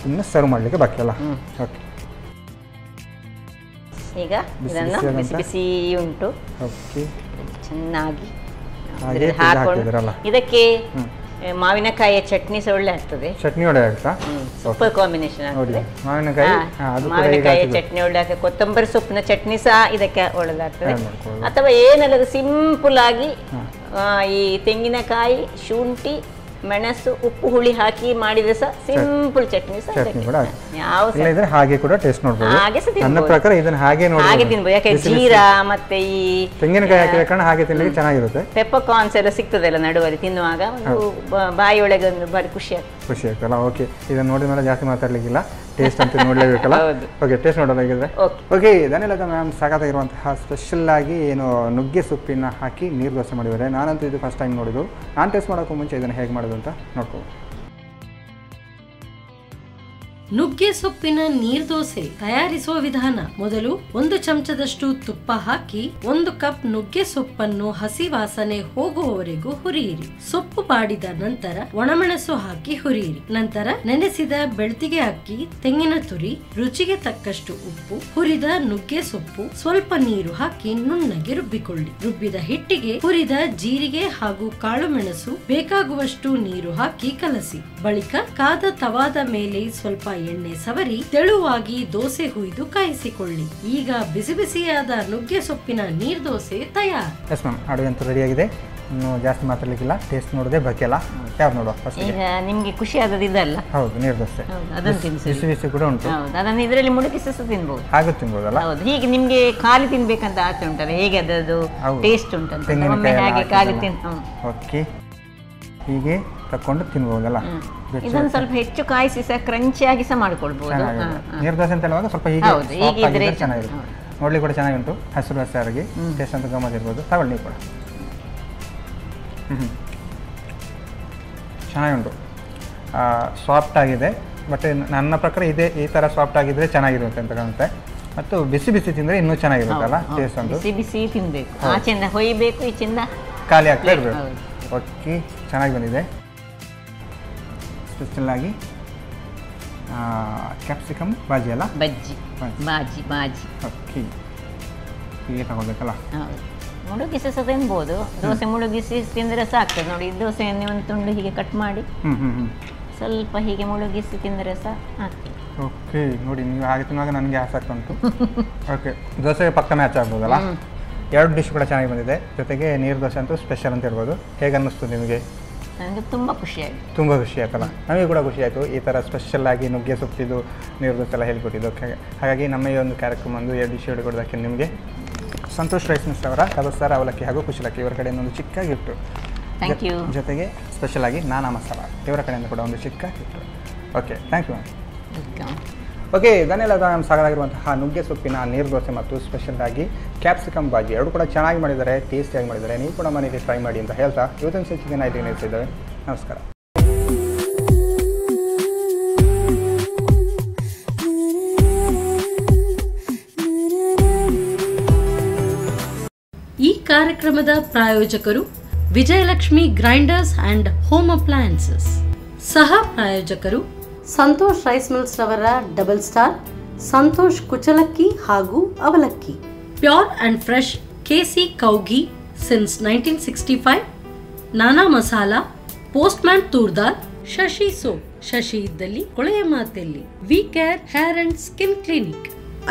ಇನ್ನು ಸರ್ವ್ ಮಾಡಲಿಕ್ಕೆ ಬಾಕಿ ಅಲ್ಲ. ಓಕೆ, ಈಗ ಇದನ್ನು ಬಿಸಿ ಬಿಸಿ ಉಂಟು. ಓಕೆ, ಚೆನ್ನಾಗಿ ಹಾಕೊಂಡು ಇದಕ್ಕೆ ಮಾವಿನಕಾಯಿಯ ಚಟ್ನಿ ಸಹ ಒಳ್ಳೆ ಆಗ್ತದೆ. ಚಟ್ನಿ ಒಳ್ಳೆ ಆಗ್ತಾ, ಸೂಪರ್ ಕಾಂಬಿನೇಷನ್ ಆಗ್ತದೆ. ಮಾವಿನಕಾಯಿಯ ಚಟ್ನಿ ಒಳ್ಳೆ ಆಗ್ತದೆ, ಕೊತ್ತಂಬರಿ ಸೊಪ್ಪಿನ ಚಟ್ನಿ ಸಹ ಇದಕ್ಕೆ ಒಳ್ಳೆದಾಗ್ತದೆ. ಅಥವಾ ಏನಲ್ಲ ಸಿಂಪಲ್ ಆಗಿ ಈ ತೆಂಗಿನಕಾಯಿ, ಶುಂಠಿ, ಮೆಣಸು, ಉಪ್ಪು, ಹುಳಿ ಹಾಕಿ ಮಾಡಿದ್ರೆ ಸಹ ಸಿಂಪಲ್ ಚಟ್ನಿ ಯಾವ ಹಾಗೆ ಕೂಡ ಟೇಸ್ಟ್ ನೋಡಬಹುದು. ನನ್ನ ಪ್ರಕಾರ ಇದನ್ನ ಹಾಗೆ ತಿನ್ಬಹುದು. ಯಾಕೆ ಜೀರಾ ಮತ್ತೆ ಈ ತೆಂಗಿನಕಾಯಿ ಹಾಕಿದ ಕಾರಣ ಹಾಗೆ ತಿನ್ನಲಿಕ್ಕೆ ಚೆನ್ನಾಗಿರುತ್ತೆ. ಪೆಪ್ಪರ್ ಕಾರ್ನ್ಸ್ ಎಲ್ಲ ಸಿಗ್ತದಲ್ಲ ನಡುವಲ್ಲಿ, ತಿನ್ನುವಾಗ ಒಂದು ಬಾಯಿಯೊಳಗೆ ಒಂದು ಬಾರಿ ಖುಷಿ ಆಗ್ತಲ್ಲ. ಓಕೆ, ಇದನ್ನ ನೋಡಿದ ಮೇಲೆ ಜಾಸ್ತಿ ಮಾತಾಡ್ಲಿಕ್ಕಿಲ್ಲ, ಟೇಸ್ಟ್ ಅಂತ ನೋಡಲೇಬೇಕಲ್ಲ. ಓಕೆ, ಟೇಸ್ಟ್ ನೋಡೋದಾಗಿದ್ರೆ ಓಕೆ. ಧನ್ಯಲತಾ ಮ್ಯಾಮ್ ಸಾಕಾಗಿರುವಂತಹ ಸ್ಪೆಷಲ್ ಆಗಿ ಏನು ನುಗ್ಗೆ ಸೊಪ್ಪಿನ ಹಾಕಿ ನೀರು ದೋಸೆ ಮಾಡಿದ್ದಾರೆ. ನಾನಂತೂ ಇದು ಫಸ್ಟ್ ಟೈಮ್ ನೋಡಿದ್ದು. ನಾನು ಟೇಸ್ಟ್ ಮಾಡೋಕ್ಕೂ ಮುಂಚೆ ಇದನ್ನು ಹೇಗೆ ಮಾಡೋದು ಅಂತ ನೋಡ್ಕೊ. ನುಗ್ಗೆ ಸೊಪ್ಪಿನ ನೀರ್ದೋಸೆ ತಯಾರಿಸುವ ವಿಧಾನ. ಮೊದಲು 1 ಚಮಚದಷ್ಟು ತುಪ್ಪ ಹಾಕಿ 1 ಕಪ್ ನುಗ್ಗೆ ಸೊಪ್ಪನ್ನು ಹಸಿ ವಾಸನೆ ಹೋಗುವವರೆಗೂ ಹುರಿಯಿರಿ. ಸೊಪ್ಪು ಬಾಡಿದ ನಂತರ ಒಣಮೆಣಸು ಹಾಕಿ ಹುರಿಯಿರಿ. ನಂತರ ನೆನೆಸಿದ ಬೆಳ್ತಿಗೆ ಅಕ್ಕಿ, ತೆಂಗಿನ ತುರಿ, ರುಚಿಗೆ ತಕ್ಕಷ್ಟು ಉಪ್ಪು, ಹುರಿದ ನುಗ್ಗೆ ಸೊಪ್ಪು, ಸ್ವಲ್ಪ ನೀರು ಹಾಕಿ ನುಣ್ಣಗೆ ರುಬ್ಬಿಕೊಳ್ಳಿ. ರುಬ್ಬಿದ ಹಿಟ್ಟಿಗೆ ಹುರಿದ ಜೀರಿಗೆ ಹಾಗೂ ಕಾಳು ಮೆಣಸು, ಬೇಕಾಗುವಷ್ಟು ನೀರು ಹಾಕಿ ಕಲಸಿ. ಬಳಿಕ ಕಾದ ತವಾದ ಮೇಲೆ ಸ್ವಲ್ಪ ಎಣ್ಣೆ ಸವರಿ ತೆಳುವಾಗಿ ದೋಸೆ ಹುಯ್ದು ಕಾಯಿಸಿಕೊಳ್ಳಿ. ಈಗ ಬಿಸಿ ಬಿಸಿಯಾದ ನುಗ್ಗೆ ಸೊಪ್ಪಿನ ನೀರ್ದೋಸೆ ತಯಾರು. ಎಸ್ ಮ್ಯಾಮ್, ಅಡುಗೆ ಅಂತೂ ರೆಡಿ ಆಗಿದೆ. ಇನ್ನು ಜಾಸ್ತಿ ಮಾತಾಡಲಿಕ್ಕಿಲ್ಲ. ಟೇಸ್ಟ್ ನೋಡದೆ ಬೇಕಲ್ಲ. ಯಾವ್ದು ನೋಡುವ ಫಸ್ಟ್? ಈಗ ನಿಮ್ಗೆ ಖುಷಿ ಆದದ್ದು ಇದಲ್ಲ? ಹೌದು, ನೀರ್ದೋಸೆ. ಅದನ್ನು ತಿನ್ಸಿ. ಬಿಸಿ ಬಿಸಿ ಕೂಡ ಉಂಟು. ಹೌದು, ಅದನ್ನು ಇದರಲ್ಲಿ ಮುಳುಗಿಸಿ ತಿನ್ಬಹುದು. ಹಾಗೆ ತಿನ್ಬೋದಲ್ಲ? ಹೌದು. ಹೀಗೆ ನಿಮ್ಗೆ ಖಾಲಿ ತಿನ್ಬೇಕಂತ ಆಸೆ ಉಂಟಲ್ಲ, ಹೇಗೆ ಅದರದ್ದು ಟೇಸ್ಟ್ ಉಂಟಂತ ಒಮ್ಮೆ ಹಾಗೆ ಖಾಲಿ ಓಕೆ, ಹೀಗೆ ತಕೊಂಡು ತಿನ್ಬೋದಲ್ಲ? ಇದನ್ನು ಸ್ವಲ್ಪ ಹೆಚ್ಚು ಕಾಯಿಸಿ ಸಹ ಕ್ರಂಚಿಯಾಗಿ ಸಹ ಮಾಡ್ಕೊಳ್ಬಹುದು. ನೀರ್ದೋಸೆ ಅಂತ ಹೇಳುವಾಗ ಸ್ವಲ್ಪ ಹೀಗೆ ಚೆನ್ನಾಗಿರುತ್ತೆ. ನೋಡ್ಲಿಕ್ಕೆ ಕೂಡ ಚೆನ್ನಾಗಿ ಉಂಟು. ಹಸಿರು ಹಸಿರಾಗಿ ಟೇಸ್ಟ್ ಅಂತ ಗಮ್ಮತ್ ಇರ್ಬೋದು. ತಗೊಳ್ಳಿ ನೀವು ಕೂಡ. ಚೆನ್ನಾಗುಂಟು, ಸಾಫ್ಟ್ ಆಗಿದೆ. ಬಟ್ ನನ್ನ ಪ್ರಕಾರ ಈ ಥರ ಸಾಫ್ಟ್ ಆಗಿದ್ರೆ ಚೆನ್ನಾಗಿರುತ್ತೆ ಅಂತ ಕಾಣುತ್ತೆ. ಮತ್ತು ಬಿಸಿ ಬಿಸಿ ತಿಂದರೆ ಇನ್ನೂ ಚೆನ್ನಾಗಿರುತ್ತಲ್ಲ ಟೇಸ್ಟ್ ಅಂತ. ಬಿಸಿ ಬಿಸಿ ತಿನ್ನಬೇಕು, ಆಚೆಯಿಂದ ಹೊಯ್ಬೇಕು, ಈಚಿಂದ ಖಾಲಿ ಆಗ್ತಾ ಇರಬೇಕು. ಓಕೆ, ಚೆನ್ನಾಗಿ ಬಂದಿದೆ. ಸ್ಪೆಷಲ್ ಆಗಿ ಕ್ಯಾಪ್ಸಿಕಮ್ ಬಾಜಿ ಅಲ್ಲ? ಬಜ್ಜಿ, ಬಾಜಿ. ಓಕೆ, ಹೀಗೆ ತಗೋಬೇಕಲ್ಲ? ಹೌದು, ಮುಳುಗಿಸಿ ಸಹ ತಿನ್ಬೋದು. ದೋಸೆ ಮುಳುಗಿಸಿ ತಿಂದರೆ ಸಾಕ್ತದೆ ನೋಡಿ. ದೋಸೆಯನ್ನು ಒಂದು ತುಂಡು ಹೀಗೆ ಕಟ್ ಮಾಡಿ ಸ್ವಲ್ಪ ಹೀಗೆ ಮುಳುಗಿಸಿ ತಿಂದರೆ ಸಹ ಆಗ್ತದೆ. ಓಕೆ, ನೋಡಿ ನೀವು ಹಾಗೆ ತಿನ್ನುವಾಗ ನನಗೆ ಆಸೆ ಆಗ್ತಾ ಉಂಟು. ಓಕೆ, ದೋಸೆ ಪಕ್ಕ ಮ್ಯಾಚ್ ಆಗ್ಬೋದಲ್ಲ? 2 ಡಿಶ್ ಕೂಡ ಚೆನ್ನಾಗಿ ಬಂದಿದೆ. ಜೊತೆಗೆ ನೀರು ದೋಸೆ ಅಂತೂ ಸ್ಪೆಷಲ್ ಅಂತ ಹೇಳ್ಬೋದು. ಹೇಗೆ ಅನ್ನಿಸ್ತು ನಿಮಗೆ? ನನಗೆ ತುಂಬ ಖುಷಿ ಆಯಿತು. ತುಂಬ ಖುಷಿ ಆಯ್ತಲ್ಲ? ನಮಗೆ ಕೂಡ ಖುಷಿ ಆಯಿತು. ಈ ಥರ ಸ್ಪೆಷಲ್ ಆಗಿ ನುಗ್ಗೆ ಸೊಪ್ಪಿದ್ದು ನೀರು ದೋಸೆ ಎಲ್ಲ ಹೇಳ್ಕೊಟ್ಟಿದ್ದು. ಹಾಗಾಗಿ ನಮ್ಮ ಈ ಒಂದು ಕಾರ್ಯಕ್ರಮ ಒಂದು 2 ಡಿಶ್ ಹೇಳಿಕೊಡೋದಕ್ಕೆ ನಿಮಗೆ ಸಂತೋಷ್ ರೈಸ್ ಮಿಲ್ಸ್ ಅವರ ಡಬಲ್ಸ್ಟಾರ್ ಅವಲಕ್ಕಿ ಹಾಗೂ ಕುಶಲಕ್ಕಿ ಇವರ ಕಡೆಯಿಂದ ಒಂದು ಚಿಕ್ಕ ಗಿಫ್ಟು. Thank you. ಜೊತೆಗೆ ಸ್ಪೆಷಲ್ ಆಗಿ ನಾನಾ ಮಸಾಲ ಇವರ ಕಡೆಯಿಂದ ಕೂಡ ಒಂದು ಚಿಕ್ಕ gift. Okay, thank you ma'am. Welcome. Okay, ಇದನ್ನೆಲ್ಲ ನಮ್ಮ ಸಾಗಲಾಗಿರುವಂತಹ ನುಗ್ಗೆ ಸೊಪ್ಪಿನ ನೀರು ದೋಸೆ ಮತ್ತು ಸ್ಪೆಷಲ್ ಆಗಿ ಕ್ಯಾಪ್ಸಿಕಮ್ ಬಾಜಿ 2 ಕೂಡ ಚೆನ್ನಾಗಿ ಮಾಡಿದ್ದಾರೆ, ಟೇಸ್ಟಿಯಾಗಿ ಮಾಡಿದ್ದಾರೆ. ನೀವು ಕೂಡ ಮನೆಯಲ್ಲಿ ಟ್ರೈ ಮಾಡಿ ಅಂತ ಹೇಳ್ತಾ ಇವತ್ತಿನ ಸಂಚಿಕೆ ಇಲ್ಲಿಗೆ ನಿಲ್ಲಿಸಿದ್ದೇವೆ. ನಮಸ್ಕಾರ. ಈ ಕಾರ್ಯಕ್ರಮದ ಪ್ರಾಯೋಜಕರು Vijayalakshmi grinders and home appliances. ಸಹ ಪ್ರಾಯೋಜಕರು ಸಂತೋಷ್ ರೈಸ್ ಮಿಲ್ಸ್ ರವರ ಡಬಲ್ ಸ್ಟಾರ್, ಸಂತೋಷ್ ಕುಚಲಕ್ಕಿ ಹಾಗೂ ಅವಲಕ್ಕಿ. Pure and fresh KC cow ghee since 1965. Nana masala, postman ತೂರ್ದಾರ್, ಶಶಿ ಸೋಪ್, ಶಶಿ ಇದ್ದಲ್ಲಿ ಕೊಳೆಯ ಮಾತೆಲ್ಲಿ, V care hair and skin clinic,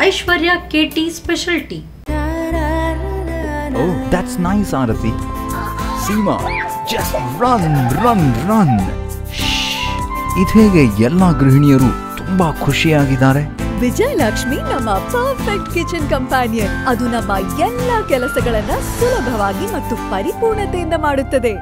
Aishwarya KT speciality. Oh, that's nice, Arati. Seema, just run. ಇದೇಗೆ ಎಲ್ಲ ಗೃಹಿಣಿಯರು ತುಂಬಾ ಖುಷಿಯಾಗಿದ್ದಾರೆ. ವಿಜಯಲಕ್ಷ್ಮಿ ನಮ್ಮ ಪರ್ಫೆಕ್ಟ್ ಕಿಚನ್ ಕಂಪ್ಯಾನಿಯನ್. ಅದು ನಮ್ಮ ಎಲ್ಲ ಕೆಲಸಗಳನ್ನ ಸುಲಭವಾಗಿ ಮತ್ತು ಪರಿಪೂರ್ಣತೆಯಿಂದ ಮಾಡುತ್ತದೆ.